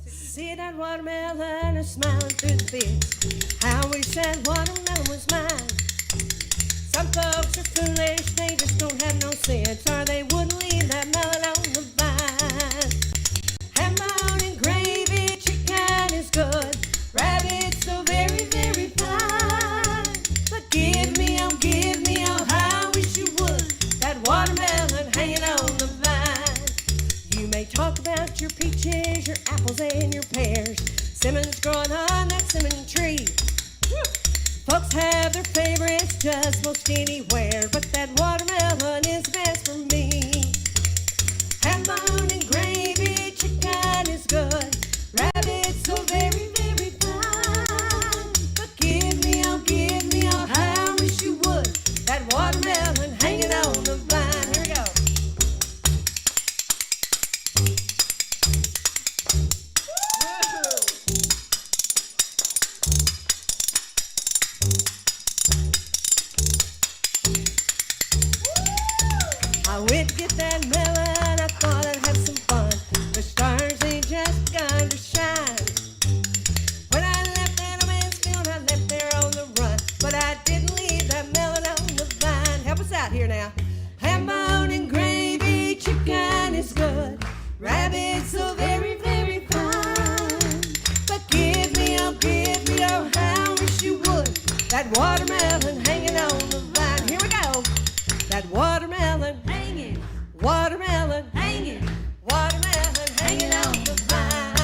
See that watermelon is smiling through the fields. I wish that watermelon was mine. Some folks are foolish, they just don't have no sense, or they wouldn't leave that melon on the vine. Ham and gravy, chicken is good, rabbit's so very, very fine. But give me, oh, how I wish you would, that watermelon hanging on the vine. You may talk about your peaches, your apples, and your pears. Simmons growing on that cinnamon tree. Folks have their favorites just most anywhere, but that watermelon is best for me. Ham bone and gravy, chicken is good, rabbit's so very, very fine. But give me, oh, how I wish you would, that watermelon hanging on the vine. Here we go. I went to get that melon, I thought I'd have some fun. The stars, they just begun to shine. When I left that That watermelon hanging on the vine. Here we go. That watermelon hanging, watermelon hanging, watermelon hanging on the vine.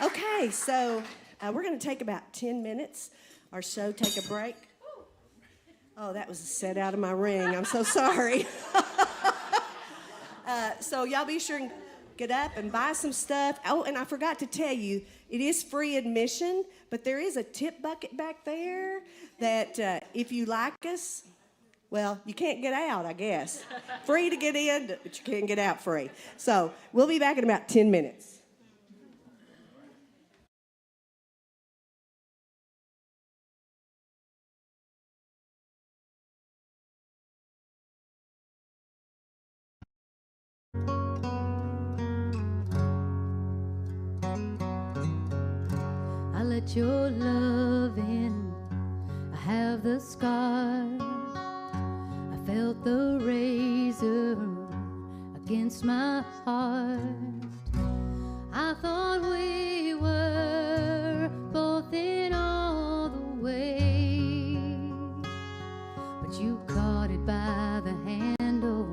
Okay, so we're going to take about 10 minutes or so, take a break. Oh, that was a set out of my ring. I'm so sorry. So y'all be sure and get up and buy some stuff. Oh, and I forgot to tell you, it is free admission, but there is a tip bucket back there that if you like us, well, you can't get out, I guess. Free to get in, but you can't get out free. So we'll be back in about 10 minutes. I let your love in. I have the scar. I felt the razor against my heart. I thought we were both in all the way, but you caught it by the handle.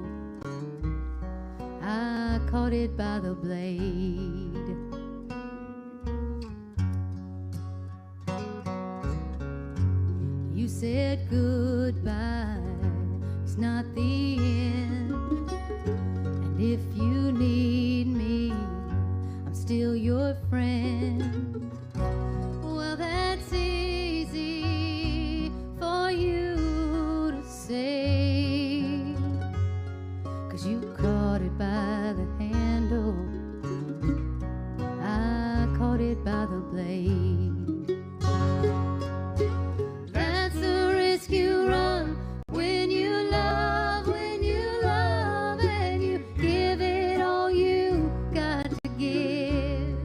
I caught it by the blade. You said goodbye, it's not the end. And if you need me, I'm still your friend. Well, that's easy for you to say, 'cause you caught it by the handle, I caught it by the blade. You run when you love, and you give it all you got to give,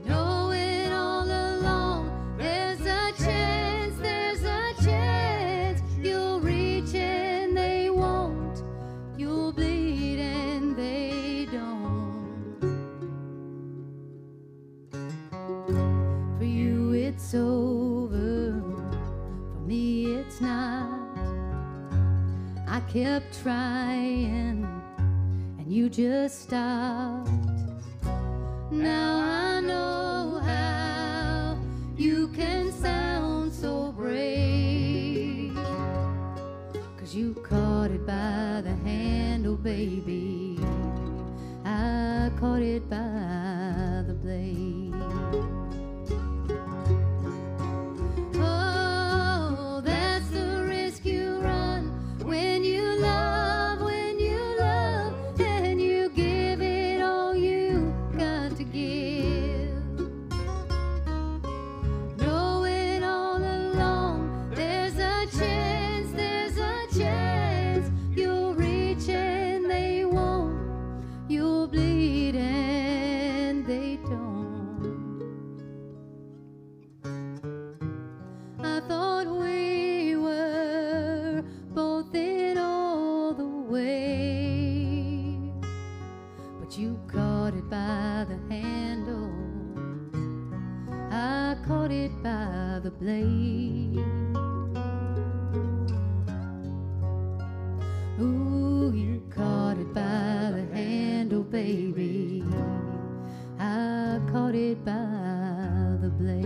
knowing all along there's a chance you'll reach and they won't, you'll bleed and they don't. For you it's over, me it's not. I kept trying and you just stopped. Now I know how you can sound so brave, 'cause you caught it by the handle, baby. I caught it by the blade. When you love, and you give it all you got to give, knowing all along there's a chance you'll reach and they won't, you'll bleed and they don't. I thought we were both in all the way, but you caught it by the handle, I caught it by the blade. Ooh, you caught it by the handle, baby. I caught it by the blade.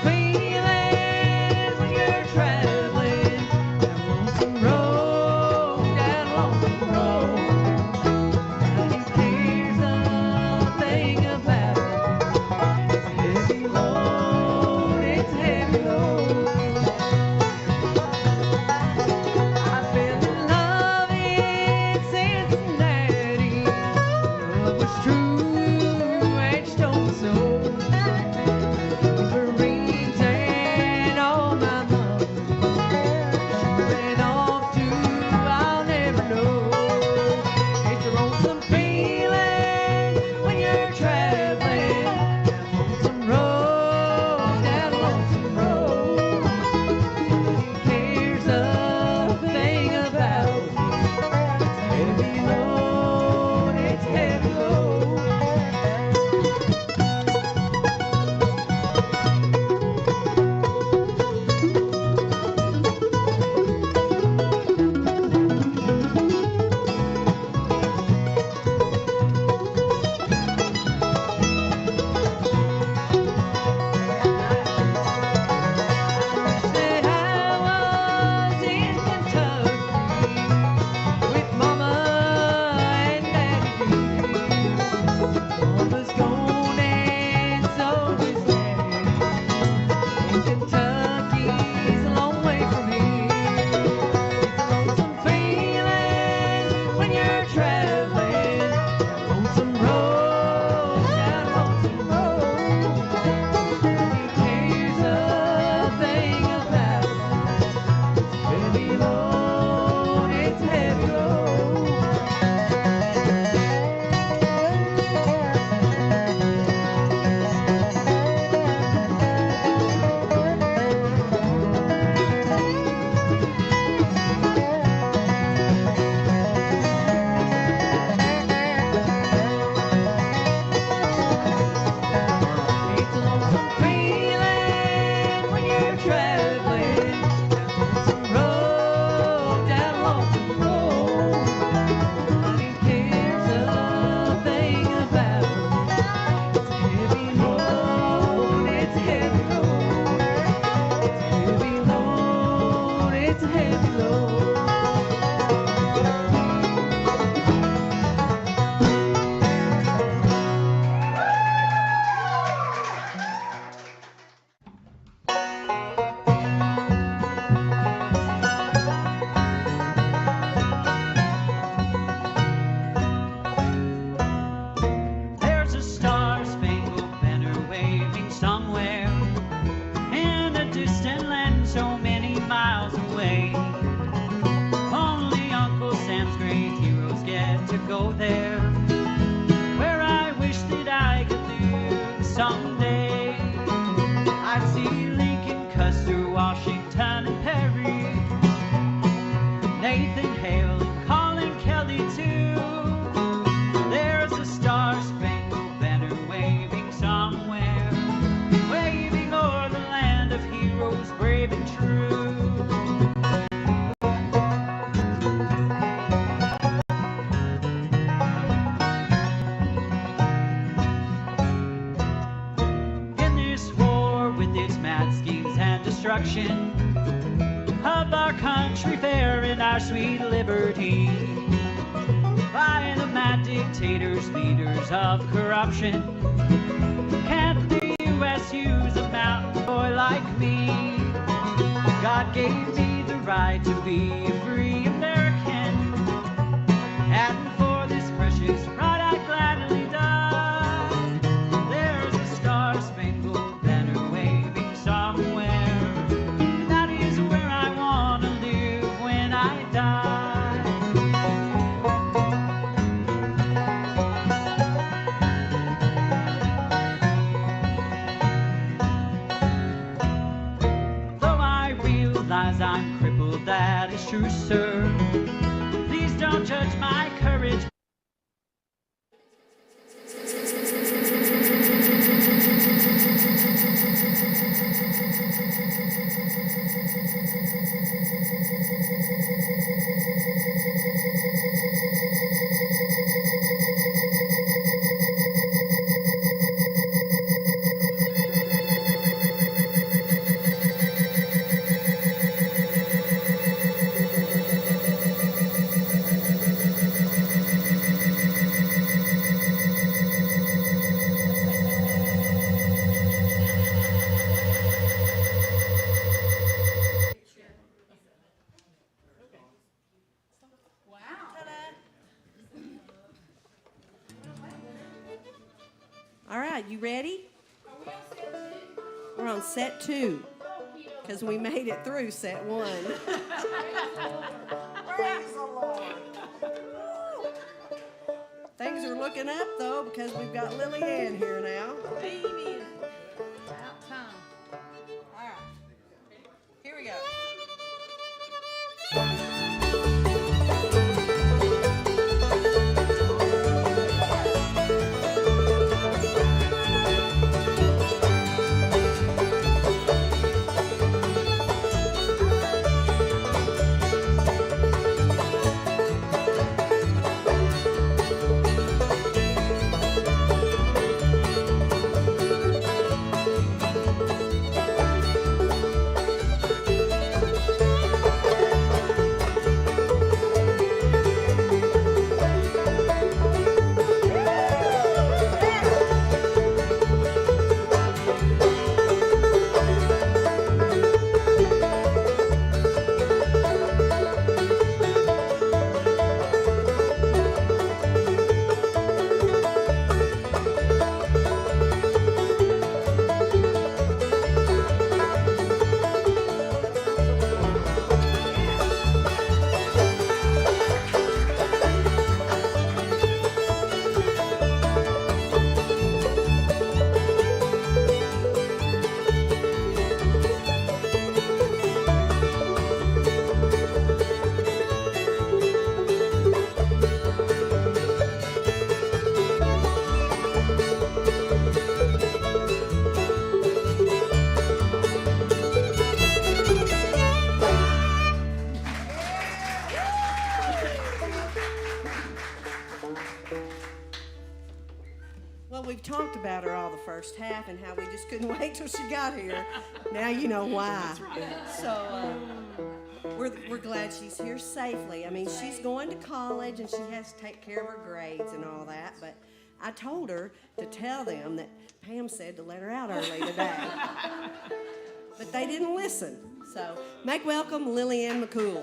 Feeling destruction of our country fair and our sweet liberty by the mad dictators, leaders of corruption. Can't the U.S. use a mountain boy like me? God gave me the right to be a free American, and for this precious right I'd gladly die. There's a star-spangled banner waving somewhere, and that is where I want to live when I die. Though I realize I'm crippled, that is true, sir. Please don't judge my courage. All right, you ready? We're on set 2 because we made it through set 1. Praise the Lord. Things are looking up though because we've got Lillyanne here now. Baby. About time. All right, here we go. Well, we've talked about her all the first half and how we just couldn't wait till she got here. Now you know why. So we're glad she's here safely. I mean, she's going to college and she has to take care of her grades and all that, but I told her to tell them that Pam said to let her out early today. But they didn't listen. So make welcome Lillyanne McCool.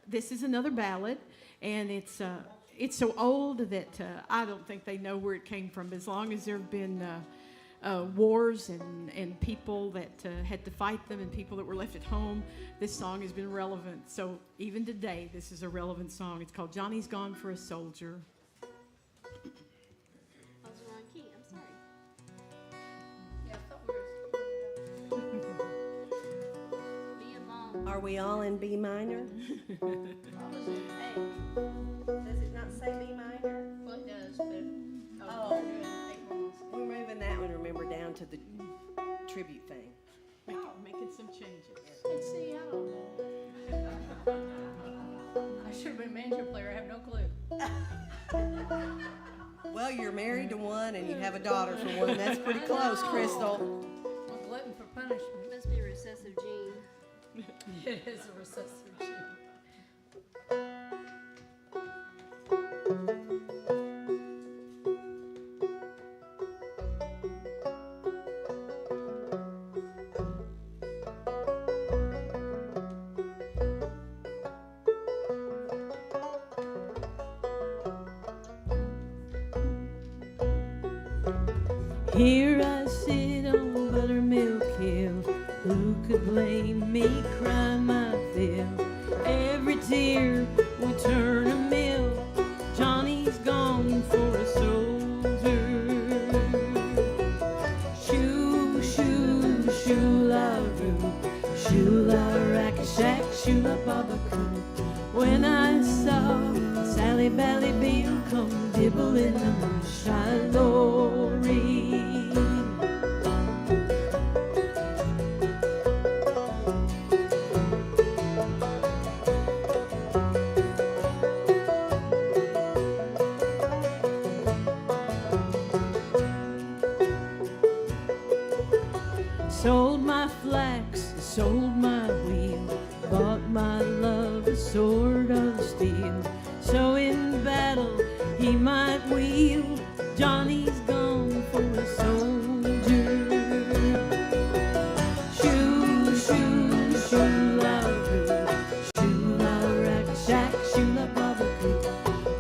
This is another ballad, and it's so old that I don't think they know where it came from. As long as there have been wars and people that had to fight them and people that were left at home, this song has been relevant. So even today, this is a relevant song. It's called "Johnny's Gone for a Soldier." I was wrong key. I'm sorry. Yeah, I thought we were being long. Are we all in B minor? I was in A. Does it not say B minor? Well, it does, but Oh. we're doing A wrongs. We're moving that one, remember, down to the tribute thing. Making some changes. And see, I don't know. I should have been a banjo player. I have no clue. Well, you're married to one and you have a daughter for one. That's pretty close, Crystal. A glutton for punishment. Must be a recessive gene. It is a recessive gene. Here I sit on Buttermilk Hill. Who could blame me? Cry my fill. Every tear will turn a mill. Johnny's gone for a soldier. Shoo, shoo, shoo-la-roo. Shoo-la-rack-a-shack, shoo-la-baba-coo. When I saw Sally Bally Bill come dibble in the moonshine glory. Sold my flax, sold my wheel, bought my love a sword of steel. So in battle he might wield. Johnny's gone for a soldier. Shoo, shoo, shoo-la-roo. Shoo-la-rack-a-shack, shoo-la-baba-coo.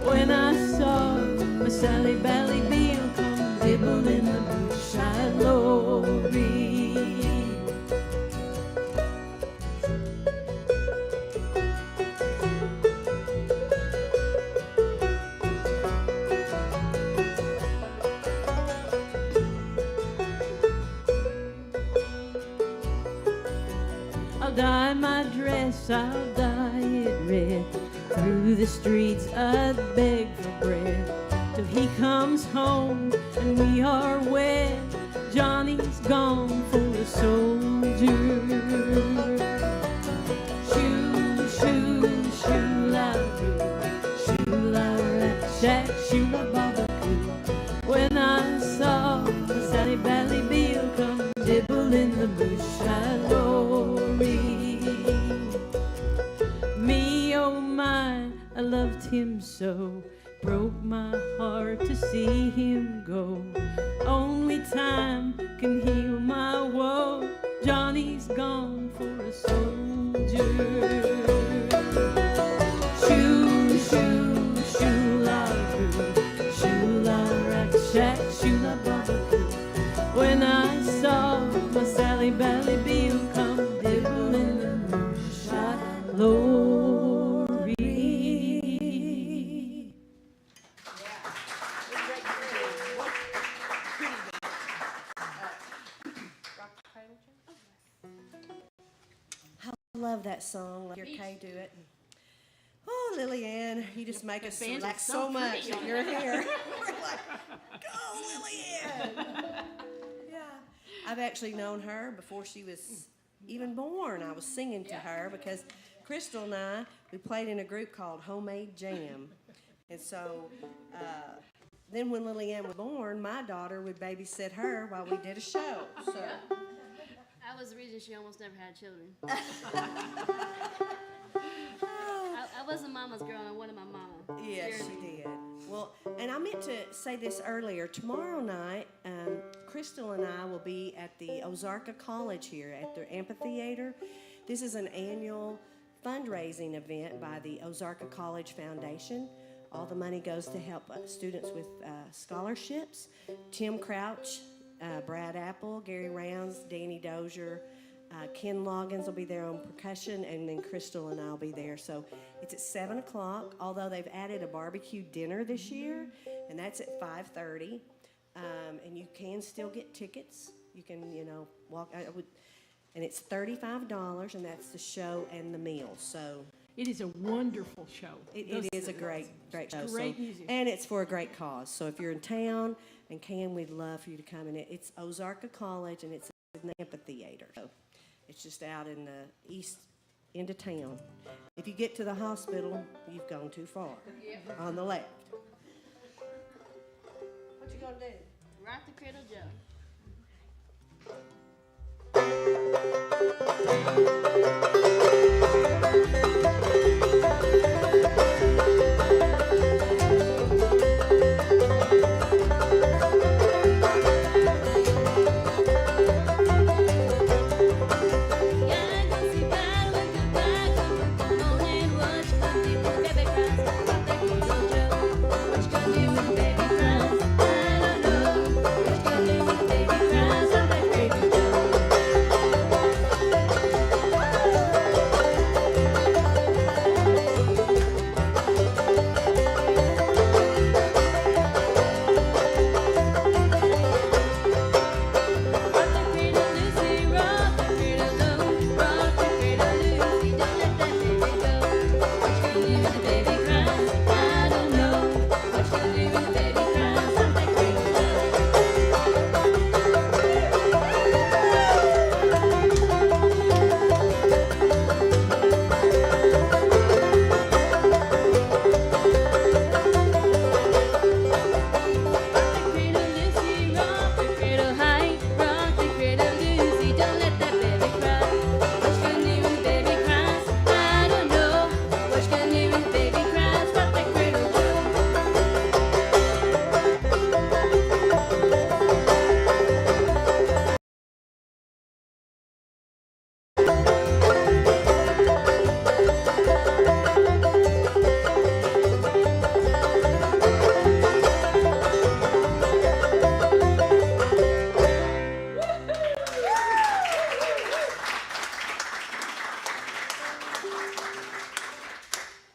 When I saw my Sally Bally Bill come dibble in the moonshine glory. I'll dye my dress, I'll dye it red. Through the streets I'd beg for bread, till he comes home and we are wed. Johnny's gone for a soldier. Shoo, shoo, shoo-la-roo. Shoo-la-rack-a-shack, shoo-la-baba-coo. When I saw Sally Bally Bill come dibble in the moonshine glory. Me, oh my, I loved him so. Broke my heart to see him go. Only time can heal my woe. Johnny's gone for a soldier. Shoo, shoo, shoo-la-roo. Shoo-la-rack-a-shack, shoo-la-baba-coo. When I saw my Sally Bally Bill come dibble in the moonshine glory. I love that song. Let your Kay do it. Oh, Lillyanne, you just make us band is relax so so much pretty. that you're here. We're like, go, Lillyanne! Yeah. I've actually known her before she was even born. I was singing to her because Crystal and I, we played in a group called Homemade Jam. And so then when Lillyanne was born, my daughter would babysit her while we did a show. So. I was the reason she almost never had children. I wasn't mama's girl, and I wanted my mama. Yes, she did. Well, and I meant to say this earlier. Tomorrow night, Crystal and I will be at the Ozark College here at their amphitheater. This is an annual fundraising event by the Ozark College Foundation. All the money goes to help students with scholarships. Tim Crouch, Brad Apple, Gary Rounds, Danny Dozier, Ken Loggins will be there on percussion, and then Crystal and I'll be there. So it's at 7 o'clock, although they've added a barbecue dinner this year, and that's at 5:30. And you can still get tickets. You can, walk. And it's $35, and that's the show and the meal. So It is a wonderful show. it is a great show. Great music. And it's for a great cause. So if you're in town and can, we'd love for you to come. And it's Ozark College, and it's in the amphitheater. So it's just out in the east end of town. If you get to the hospital, you've gone too far. On the left. What you gonna do? Rock the Cradle Joe.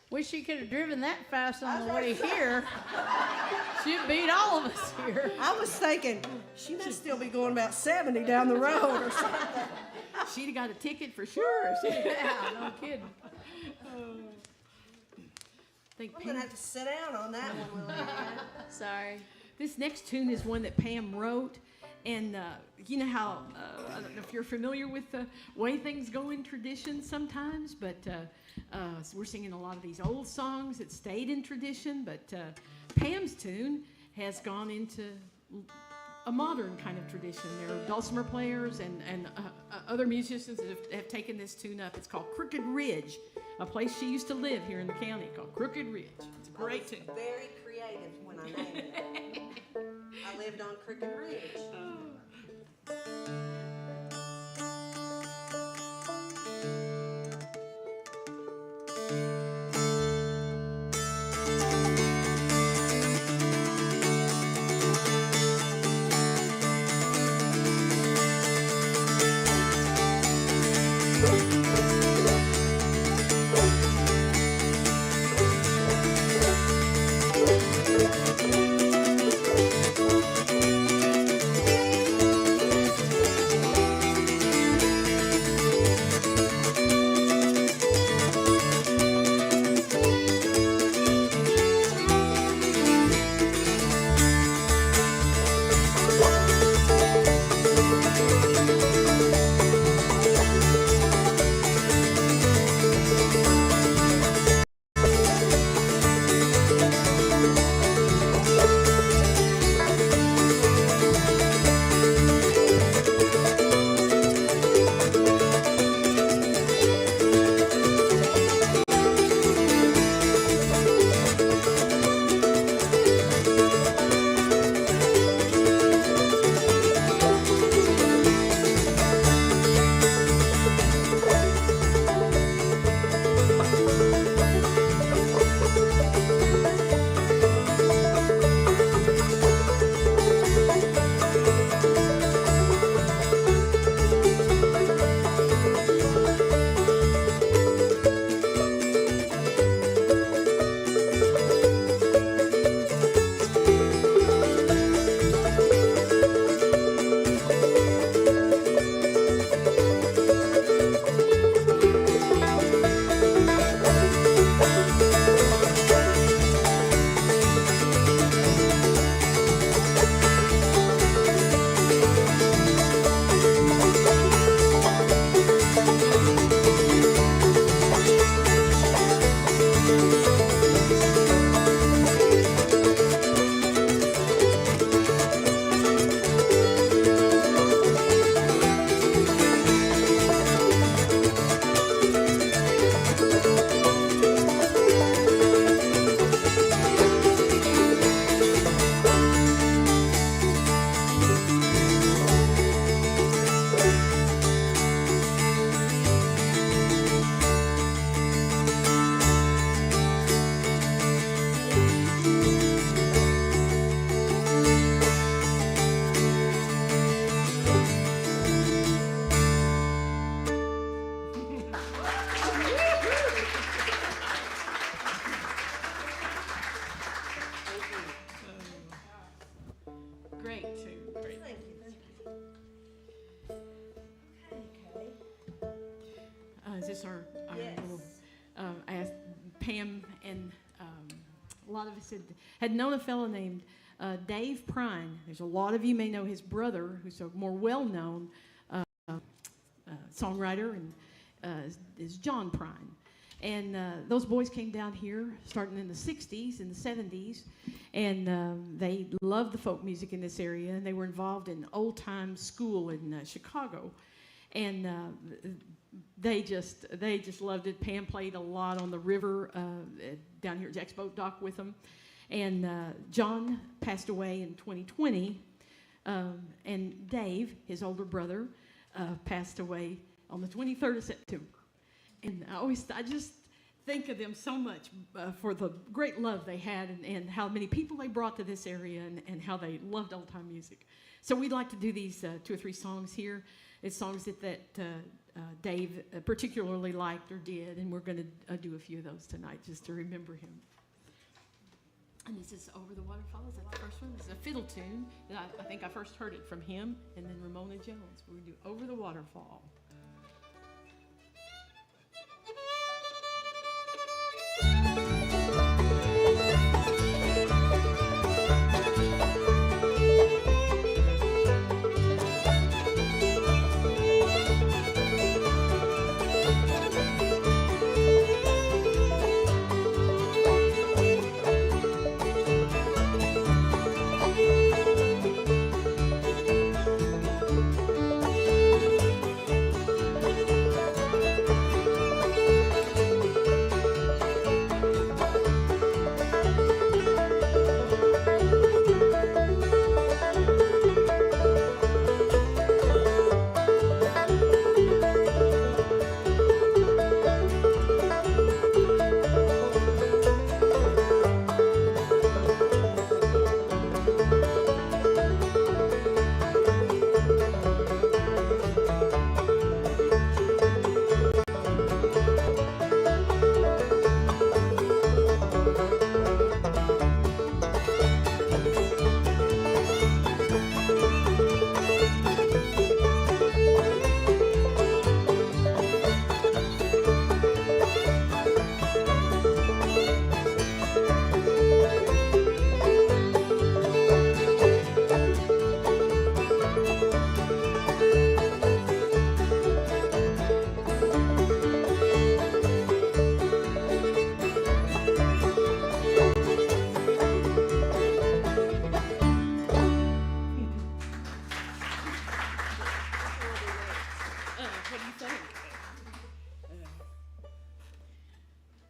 Wish she could have driven that fast on the way here. She'd beat all of us here. I was thinking she must still be going about 70 down the road or something. She'd have got a ticket for sure. Yeah, no kidding. Think I'm gonna have to sit down on that one, Lillyanne. Sorry. This next tune is one that Pam wrote, and you know how, I don't know if you're familiar with the way things go in tradition sometimes, but so we're singing a lot of these old songs that stayed in tradition, but Pam's tune has gone into a modern kind of tradition. There are dulcimer players and other musicians that have taken this tune up. It's called Crooked Ridge, a place she used to live here in the county called Crooked Ridge. It's a great tune. Very creative when I named it. I lived on Crooked Ridge. us our little, asked Pam, and a lot of us had known a fellow named Dave Prine. There's a lot of you may know his brother, who's a more well-known songwriter, and is John Prine. And those boys came down here starting in the 60s and the 70s, and they loved the folk music in this area, and they were involved in old-time school in Chicago. And they just loved it. Pam played a lot on the river down here at Jack's Boat Dock with them. And John passed away in 2020, and Dave, his older brother, passed away on the 23rd of September. And I just think of them so much for the great love they had, and how many people they brought to this area, and how they loved old-time music. So we'd like to do these 2 or 3 songs here. It's songs that Dave particularly liked or did, and we're going to do a few of those tonight just to remember him. And this is Over the Waterfall. Is that the first one? This is a fiddle tune. I think I first heard it from him and then Ramona Jones. We're going to do Over the Waterfall.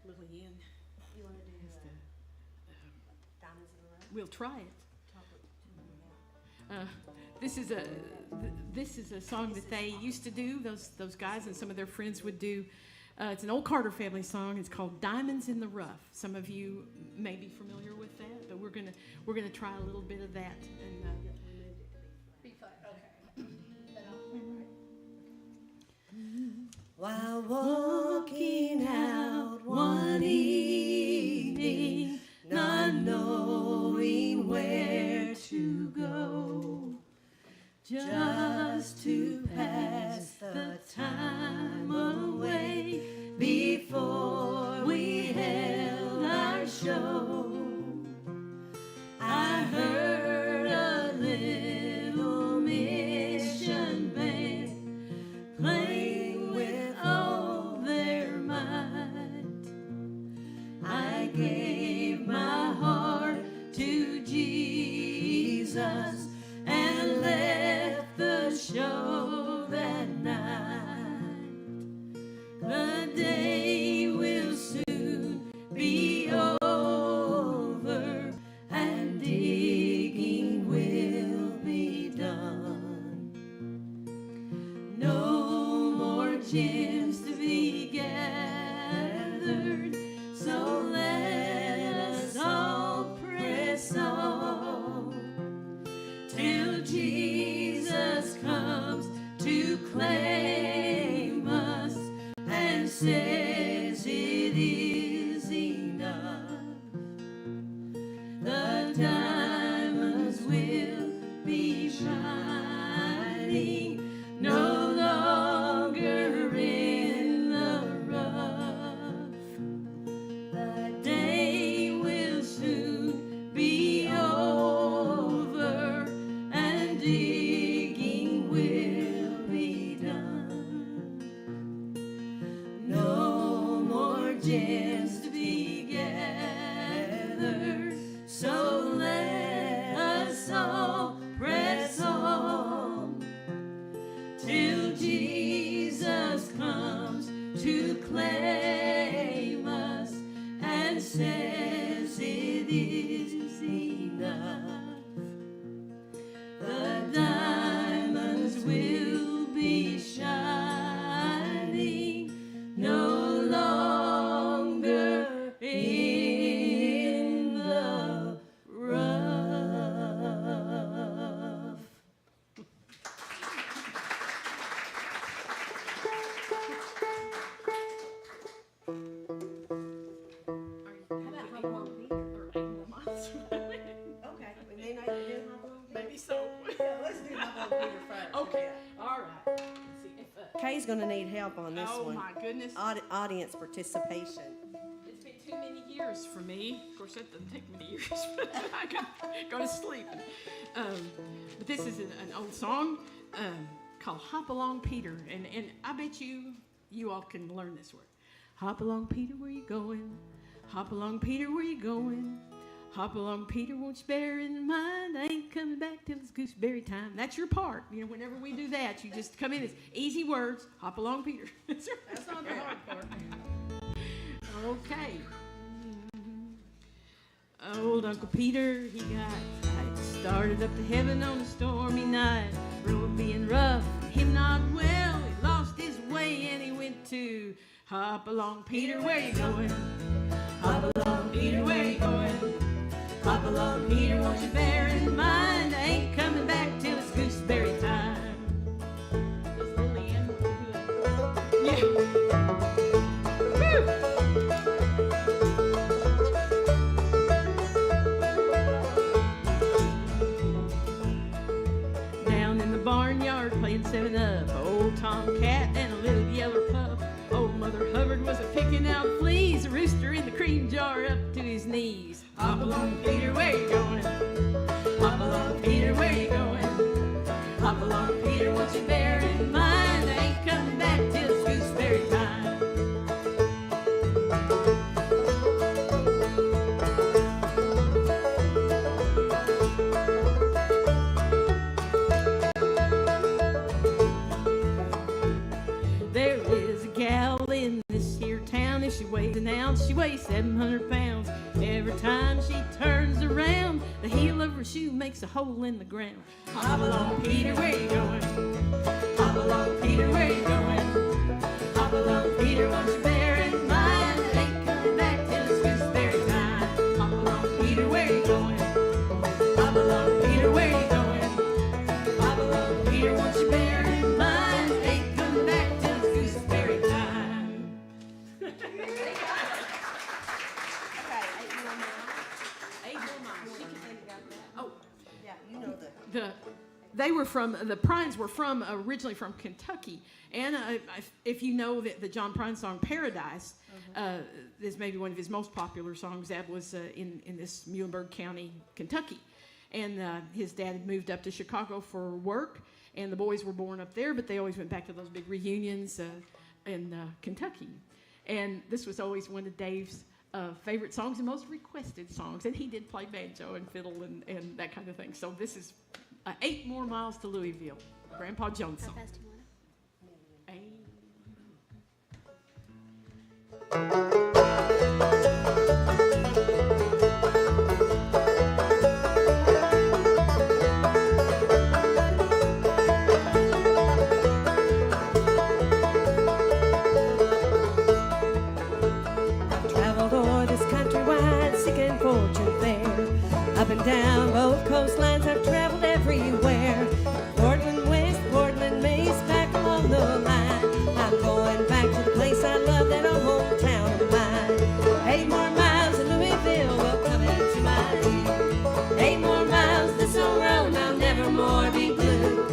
Lillyanne, you want to do Diamonds in the Rough? We'll try it. This is a song that they used to do. Those guys and some of their friends would do. It's an old Carter family song. It's called Diamonds in the Rough. Some of you may be familiar with that, but we're gonna try a little bit of that. And B flat. Okay. While walking out one evening, not knowing where to go, just to pass the time away before we held our show, I heard a little mission band playing with all their might. I gave my heart to Jesus and left the show that night. The day will soon be over and digging will be done. No more gems to be gathered, so let us all press on till Jesus comes to claim us and says it is enough. The diamonds will be shining no longer in the chance to be gathered. So let us all press on till Jesus comes to claim us and says it is enough. The diamonds will be shining no longer in the rough. Okay, and then I do Hop Along Peter. Maybe so. Let's do Hop Along Peter first. Okay, all right. Let's see if, Kay's gonna need help on this oh one. my goodness. Audience participation. It's been too many years for me. Of course, that doesn't take many years. But I could go to sleep. But this is an old song called Hop Along Peter. And I bet you all can learn this word. Hop along, Peter, where you going? Hop along, Peter, where you going? Hop along, Peter, won't you bear in mind I ain't coming back till it's gooseberry time. That's your part. You know, whenever we do that, you just come in. It's easy words. Hop along, Peter. That's not the hard part. Okay. Old Uncle Peter, he got tight. Started up to heaven on a stormy night. Road being rough, him not well. He lost his way and he went to hop along, Peter, where you going? Hop along, Peter, where you going? Hop along, Peter, won't you bear in mind I ain't coming back till it's gooseberry time. Does Lillyanne do it? Yeah. Woo! Down in the barnyard playing 7-Up, old Tomcat and a little yellow pup. Old Mother Hubbard was a-picking out fleas, a rooster in the cream jar up to his knees. Hop along, Peter, where you going? Hop along, Peter, where you going? Hop along, Peter, won't you bear in mind I ain't coming back till it's gooseberry time. There is a gal in this here town. If she weighs an ounce, she weighs 700 pounds. Every time she turns around, the heel of her shoe makes a hole in the ground. Hop along, Peter, where you going? Hop along, Peter, where you going? Hop along, Peter, won't you bear in mind it ain't coming back till it's gooseberry time. Hop along, Peter, where you going? Hop along, Peter, where you going? Hop along, Peter, won't you bear in mind it ain't coming back till it's gooseberry time. Okay, 8 more miles. She can think about that. Oh, Yeah, you know the. the Prines were originally from Kentucky. And if you know the John Prine song Paradise, is maybe one of his most popular songs. That was in this Muhlenberg County, Kentucky. And his dad had moved up to Chicago for work, and the boys were born up there, but they always went back to those big reunions in Kentucky. And this was always one of Dave's favorite songs and most requested songs. And he did play banjo and fiddle and that kind of thing. So this is 8 more miles to Louisville. Grandpa Jones song. How fast do you want it? 8. I've traveled o'er this country wide, seeking fortune fair. Up and down both coastlines, I've traveled everywhere. Portland West, Portland Mace, back along the line. I'm going back to the place I love, that old hometown of mine. 8 more miles and Louisville will come into my view. 8 more miles, this old road, I'll never more be blue.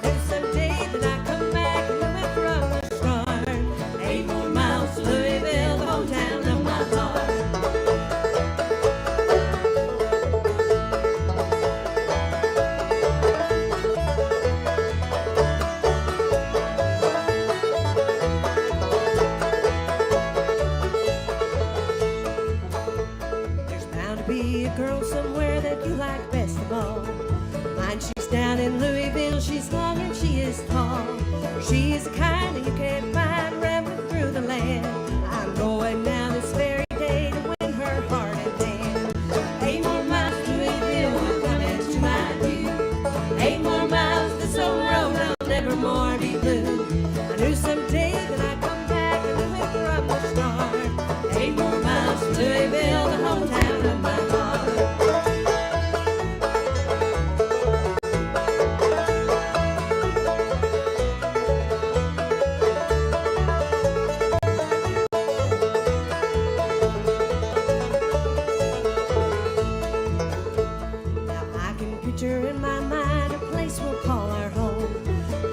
There's some day that I come back and live from the start. 8 more miles to Louisville, the hometown of my heart. girl somewhere that you like best of all. Mine, she's down in Louisville, she's long and she is tall. She's the kind that you can't find rambling through the land. I'm going now this very day to win her heart and hand. 8 more miles to Louisville will come into my view. 8 more miles this old road, I'll never more be blue. I knew someday that I'd come back and live from the start. 8 more miles to Louisville, the hometown of my heart. In my mind, a place we'll call our home.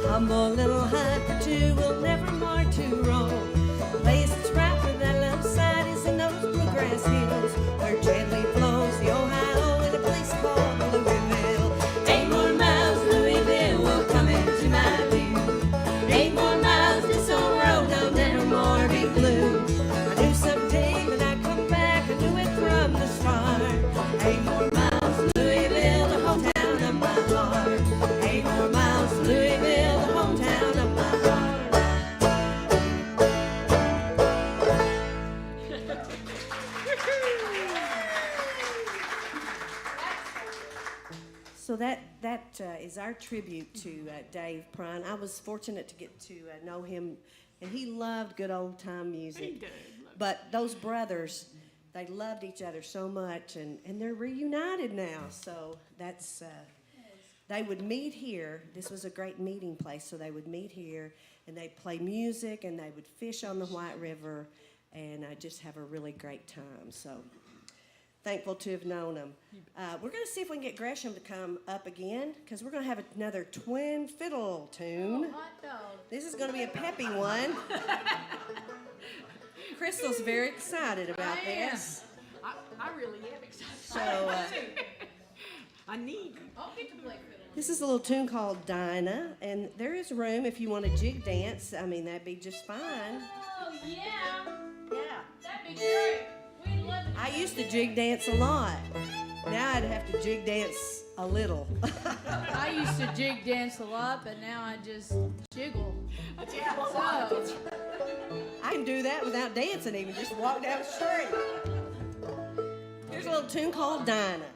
Humble little hut for two, we'll never more to roam. The place that's right where that love side is in those bluegrass hills, where gently flows the Ohio in a place called Louisville. 8 more miles, Louisville will come into my view. 8 more miles, this old road, I'll never more be blue. I knew someday that I'd come back, I knew it from the start. 8 more miles, Louisville, the hometown. 8 more miles, Louisville, the hometown of my heart. So that is our tribute to Dave Prine. I was fortunate to get to know him, and he loved good old time music. He did. But those brothers, they loved each other so much, and they're reunited now. So that's. They would meet here. This was a great meeting place, so they would meet here, and they'd play music, and they would fish on the White River, and just have a really great time. So thankful to have known them. We're going to see if we can get Gresham to come up again, because we're going to have another twin fiddle tune. Oh, hot dog. This is going to be a peppy one. Crystal's very excited about this. I really am excited. So I need. I'll get to play fiddle. this is a little tune called Dinah, and there is room if you want to jig dance. I mean, that'd be just fine. Oh, yeah. Yeah. That'd be great. We'd love to. I used to jig dance a lot. Now I'd have to jig dance a little. I used to jig dance a lot, but now I just jiggle. So, I can do that without dancing even, just walk down the street. Here's a little tune called Dinah.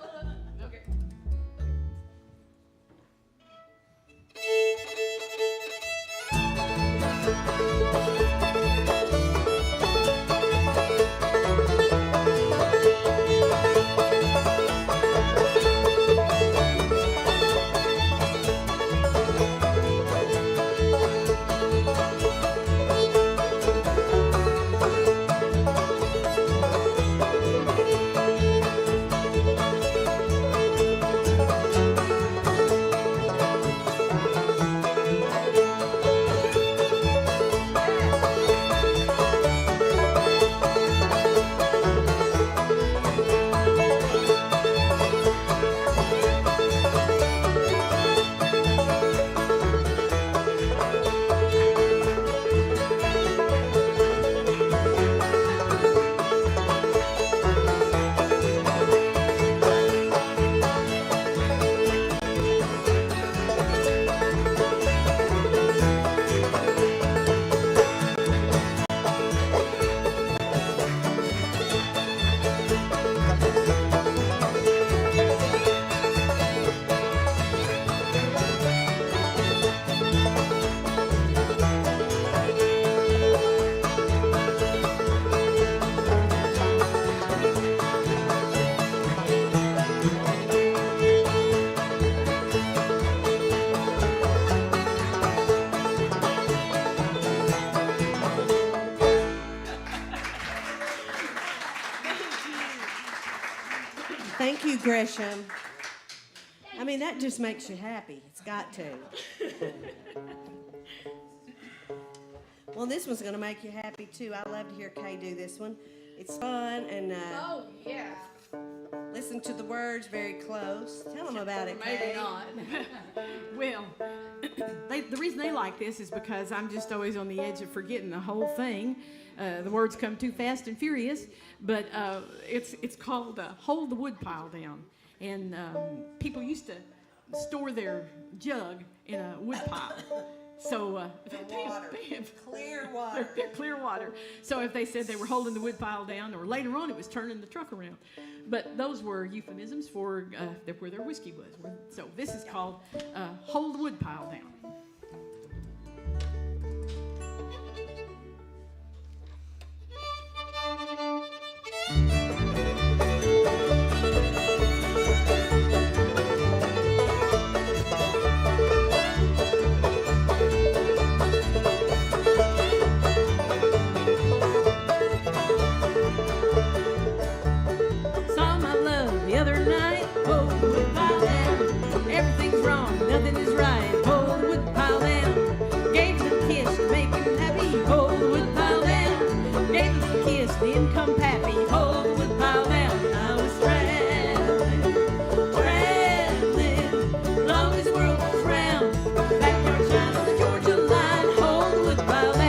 Thank you, Gresham. I mean, that just makes you happy. It's got to. Well, this one's going to make you happy, too. I love to hear Kay do this one. It's fun, and oh, yeah. listen to the words very close. Tell them about it, Kay. Maybe not. Well, the reason they like this is because I'm just always on the edge of forgetting the whole thing. The words come too fast and furious, but it's called Hold the Woodpile Down. And people used to store their jug in a woodpile. So Clear water. they're clear water. So if they said they were holding the woodpile down, or later on it was turning the truck around. But those were euphemisms for where their whiskey was. So this is called Hold the Woodpile Down. Saw my love the other night. Hold the woodpile down. Everything's wrong, nothing is right. Hold the woodpile down. Gave him a kiss to make him happy. Hold the woodpile down. Gave him a kiss, didn't come happy. Hold the woodpile down. I was traveling, long as the world was round. Backyard shine on the Georgia line. Hold the woodpile down.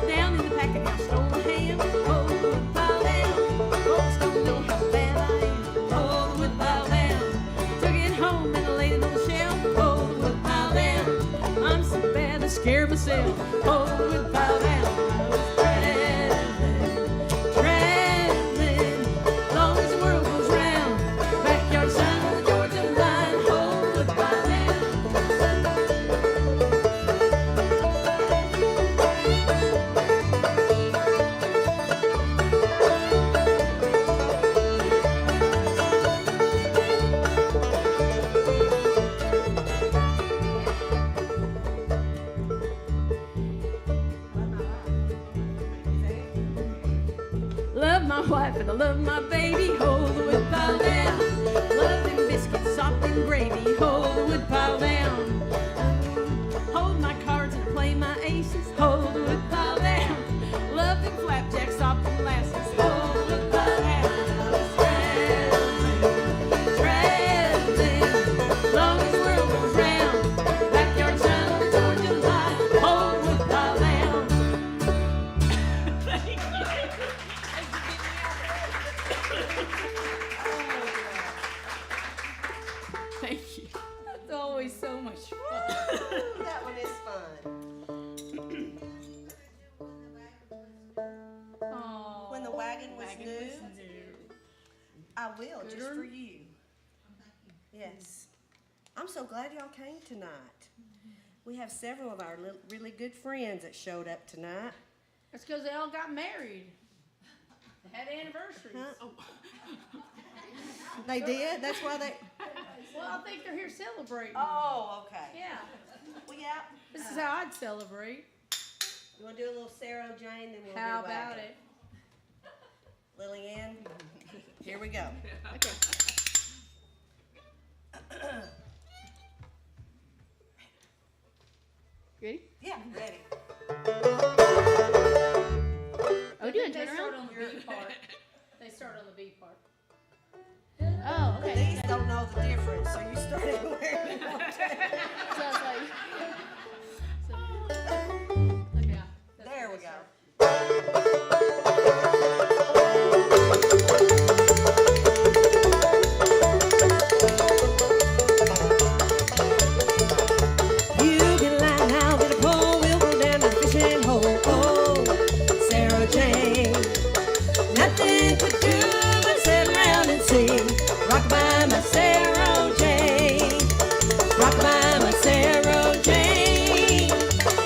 Down in the packing house, stole a ham. Hold the woodpile down. Folks don't know how bad I am. Hold the woodpile down. Took it home and I laid it on the shelf. Hold the woodpile down. I'm so bad I scared myself. Hold the woodpile down. I was traveling, long as the world goes round. Backyard sign on the Georgia line. Hold the woodpile down. Love my wife and I love my baby. Hold the woodpile down. Love them biscuits, soft and gravy. Hold the woodpile down. Hold my cards and play my aces. Hold the woodpile down. Love them flapjacks, soft and molasses. Hold the woodpile down. I was traveling, long as the world goes round. Backyard shine on the Georgia line. Hold the woodpile down. Thank you. Thank you. That's always so much fun. That one is fun. Oh, When the wagon was new, I will, just for you. Yes. I'm so glad y'all came tonight. We have several of our really good friends that showed up tonight. That's because they all got married. They had anniversaries. Huh? They did? That's why they... Well, I think they're here celebrating. Oh, okay. Yeah. Well, yeah. This is how I'd celebrate. You want to do a little Sarah Jane, then we'll How do about wagon. it? Lillyanne, here we go. Okay. Ready? Yeah, ready. Oh, do it. They turn start around? on the B part. They start on the B part. Oh, okay. These don't know the difference, so you start anywhere you want to. So it's like. Okay. There we go. You can lie now that a pole will go down the fishing hole. Oh, Sarah Jane. Nothing to do but sit around and sing. Rock-a-bye, my Sarah Jane. Rock-a-bye, my Sarah Jane.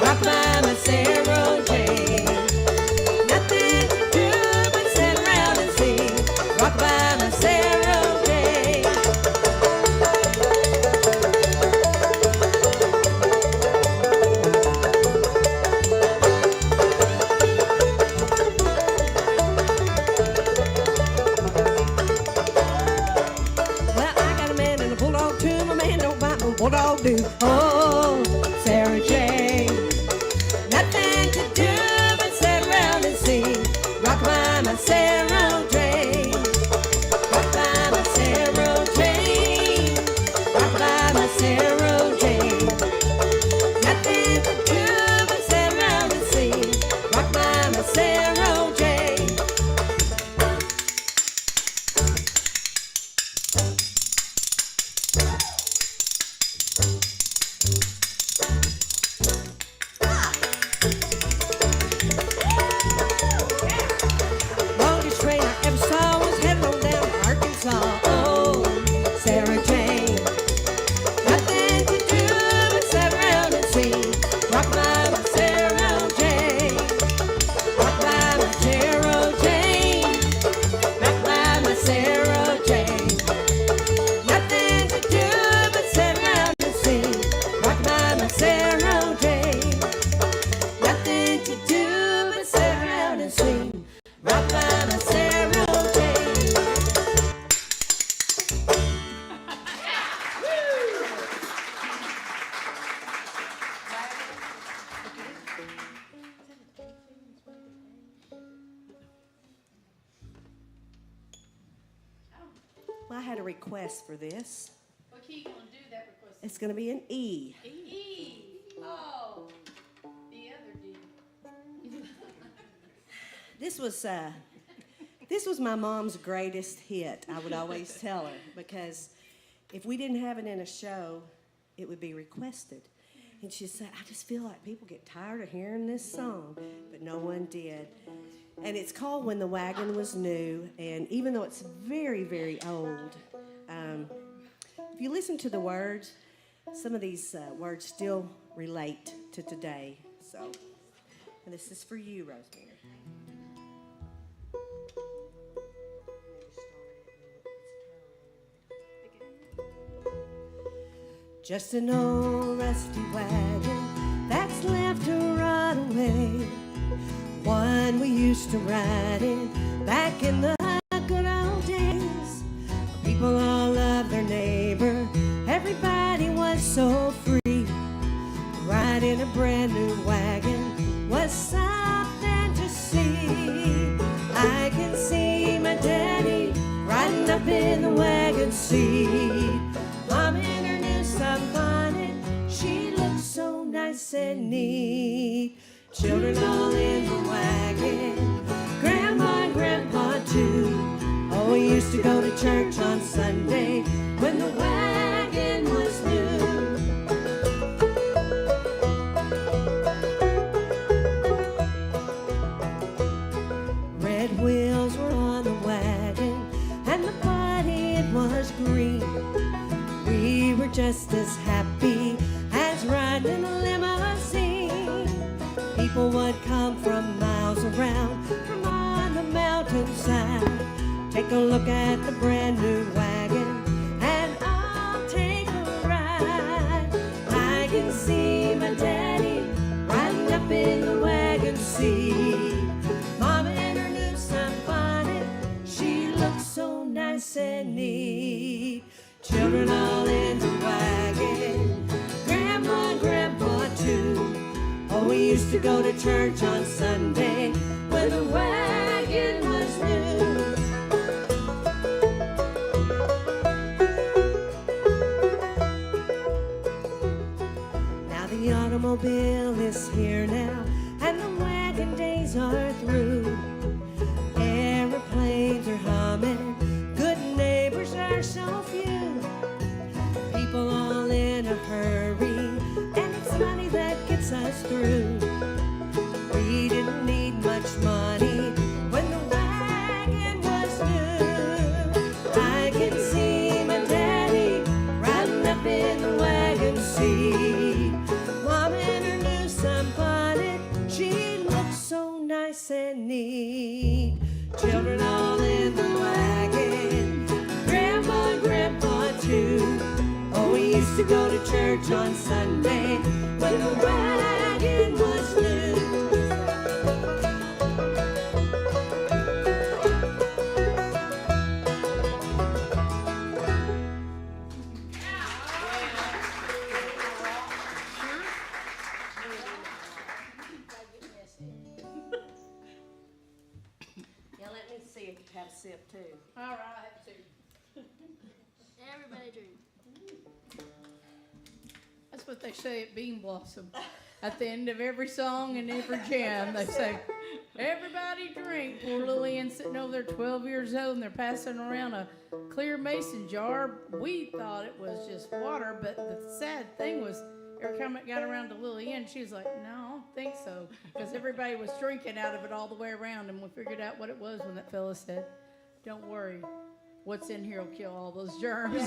Rock-a-bye, my Sarah Jane. Nothing to do but sit around and sing. Rock-a-bye, my Sarah Jane. Well, I got a man and a bulldog too. My man don't bite, no bulldog do. Oh, Sarah Jane. Nothing to do but sit sing right by my serenade. Well, I had a request for this. What key you gonna do that request? It's going to be an E. E. Oh, the other D. This was my mom's greatest hit. I would always tell her, because if we didn't have it in a show, it would be requested. And she'd say, I just feel like people get tired of hearing this song, but no one did. And it's called When the Wagon Was New, and even though it's very, very old, if you listen to the words, some of these words still relate to today. So, and this is for you, Rosemary. Just an old rusty wagon that's left to rot away. One we used to ride in back in the good old days. People all loved their neighbor. Everybody was so free. Riding a brand new wagon was something to see. I can see my daddy riding up in the wagon seat. Mom in her new sunbonnet, she looked so nice and neat. Children all in the wagon, Grandma and Grandpa too. Oh, we used to go to church on Sunday when the wagon was new. Red wheels were on the wagon and the body, it was green. We were just as happy as riding in a limousine. People would come from miles around, from on the mountainside. Take a look at the brand new wagon, and I'll take a ride. I can see my daddy riding up in the wagon seat. Mom in her new sunbonnet, she looks so nice and neat. Children all in the wagon, Grandma and Grandpa too. Oh, we used to go to church on Sunday when the wagon was new. Now the automobile is here now, and the wagon days are through. Airplanes are humming, good neighbors are so few. People all in a hurry, and it's money that gets us through. We didn't need much money when the wagon was new. I can see my daddy riding up in the wagon seat. Mom in her new sunbonnet, she looks so nice and neat. Children all in the wagon, Grandma and Grandpa too. Oh, we used to go to church on Sunday when the wagon was new. Yeah, let me see if you have a sip too. All right, I have to. Everybody drink. That's what they say at Bean Blossom. At the end of every song and every jam, they say, everybody drink. Poor Lillyanne sitting over there 12 years old, and they're passing around a clear mason jar. We thought it was just water, but the sad thing was, every time it got around to Lillyanne, she was like, no, I don't think so. Because everybody was drinking out of it all the way around, and we figured out what it was when that fella said, don't worry. What's in here will kill all those germs.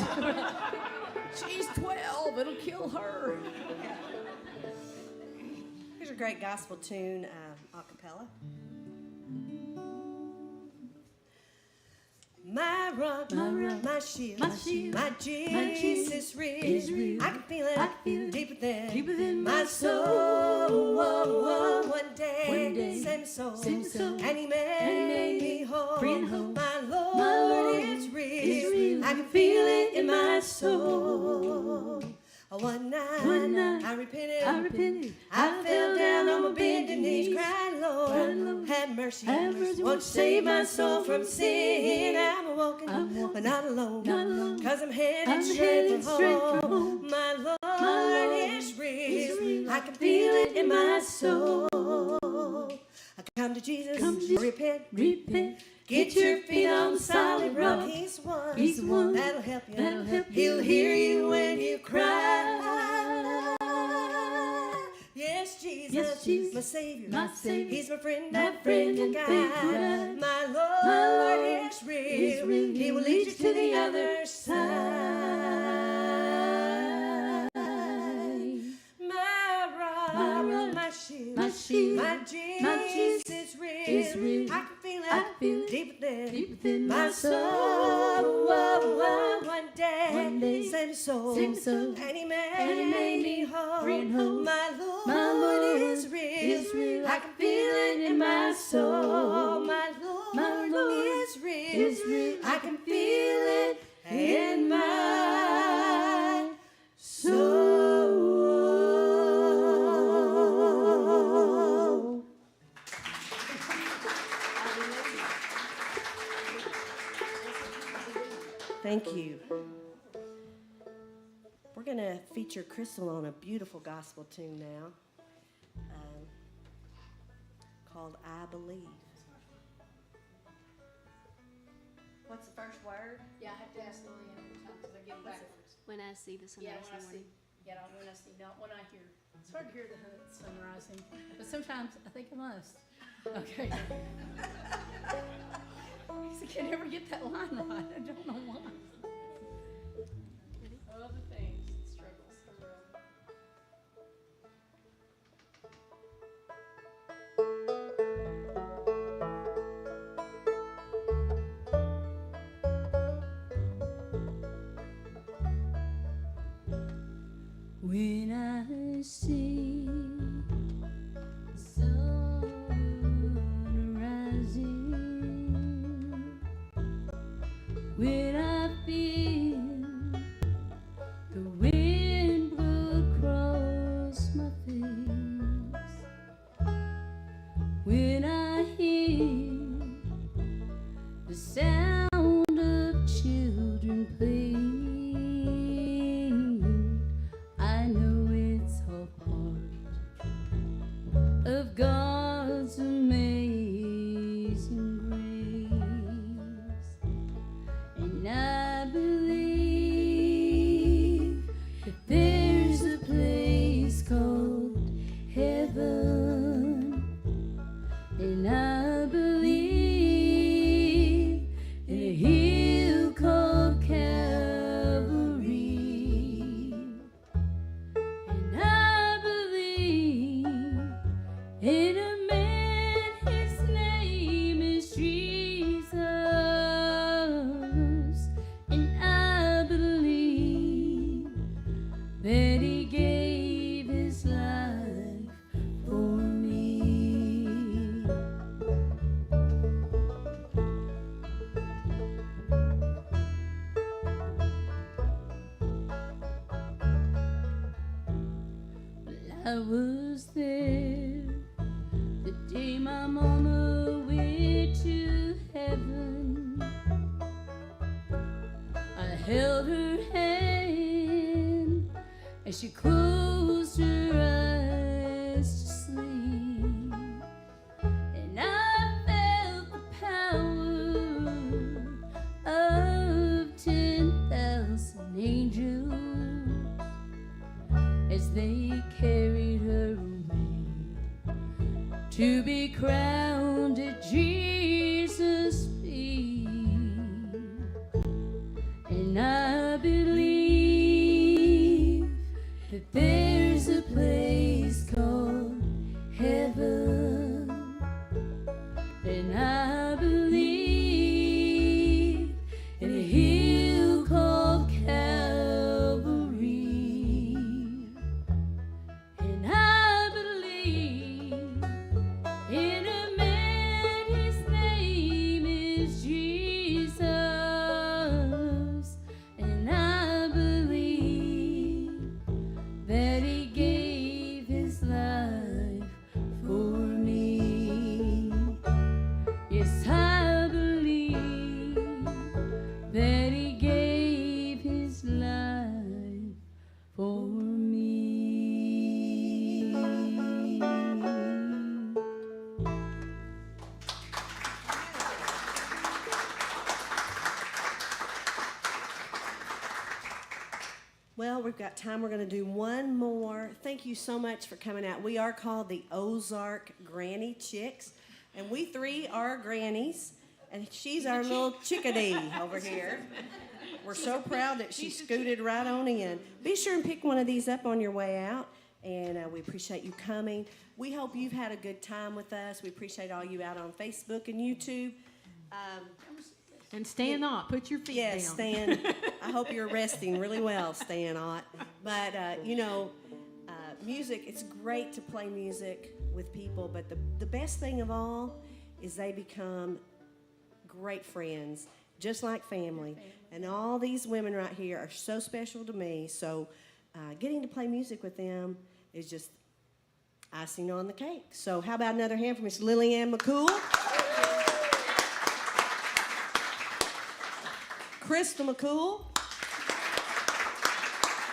She's 12. It'll kill her. Here's a great gospel tune, a cappella. My rock, my shield, my shield, my Jesus is real. I can feel it, deeper than my soul. One day, same soul, and He made me whole. My Lord is real. I can feel it in my soul. One night, I repented. I fell down on my bended knees, cried, Lord, have mercy. Won't you save my soul from sin? I'm walking, but not alone, 'cause I'm headed straight for home. My Lord is real. I can feel it in my soul. I come to Jesus, repent. Get your feet on solid rock. He's the one that'll help you. He'll hear you when you cry. Yes, Jesus, my Savior. He's my friend and guide. My Lord is real. He will lead you to the other side. My rock, my shield, my Jesus is real. I can feel it deeper than my soul. One day, same soul, and He made me whole. My Lord is real. I can feel it in my soul. My Lord is real. I can feel it in my soul. Thank you. We're going to feature Crystal on a beautiful gospel tune now called I Believe. What's the first word? Yeah, I have to ask Lillyanne every time because I get it backwards. When I see the sunrise in the morning. When I see, not when I hear. It's hard to hear the sun rising, but sometimes I think I must. Okay. I can never get that line right. I don't know why. Other things, struggles. When I see the sun rising, when I feel the wind blow across my face, when I hear the sound of children playing, I know it's all part of God's amazing grace. And I believe that there's a place called heaven. And I believe in a hill called Calvary. And I believe in a man, his name is Jesus. And I believe that He gave His life for me. Well, I was there the day my mama went to heaven. I held her hand as she closed her eyes to sleep, and I felt the power of 10,000 angels as they carried her away to be crowned at Jesus' feet. And I believe that there's a place called heaven. And I believe in a Yes, I believe that he gave his life for me. Well, we've got time. We're going to do one more. Thank you so much for coming out. We are called the Ozark Granny Chicks, and we three are grannies, and she's our little chickadee over here. We're so proud that she scooted right on in. Be sure and pick one of these up on your way out, and we appreciate you coming. We hope you've had a good time with us. We appreciate all you out on Facebook and YouTube. And stand up. Put your feet down. Yes, stand. I hope you're resting really well, Stan Ott. But, music, it's great to play music with people, but the best thing of all is they become great friends, just like family. And all these women right here are so special to me, so getting to play music with them is just icing on the cake. So how about another hand for Miss Lillyanne McCool? Crystal McCool,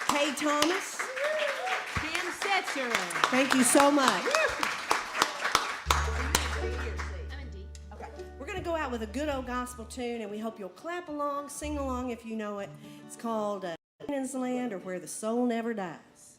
Kay Thomas, Pam Setzer. thank you so much. Okay, we're going to go out with a good old gospel tune, and we hope you'll clap along, sing along if you know it. It's called Canaan's Land, or Where the Soul Never Dies.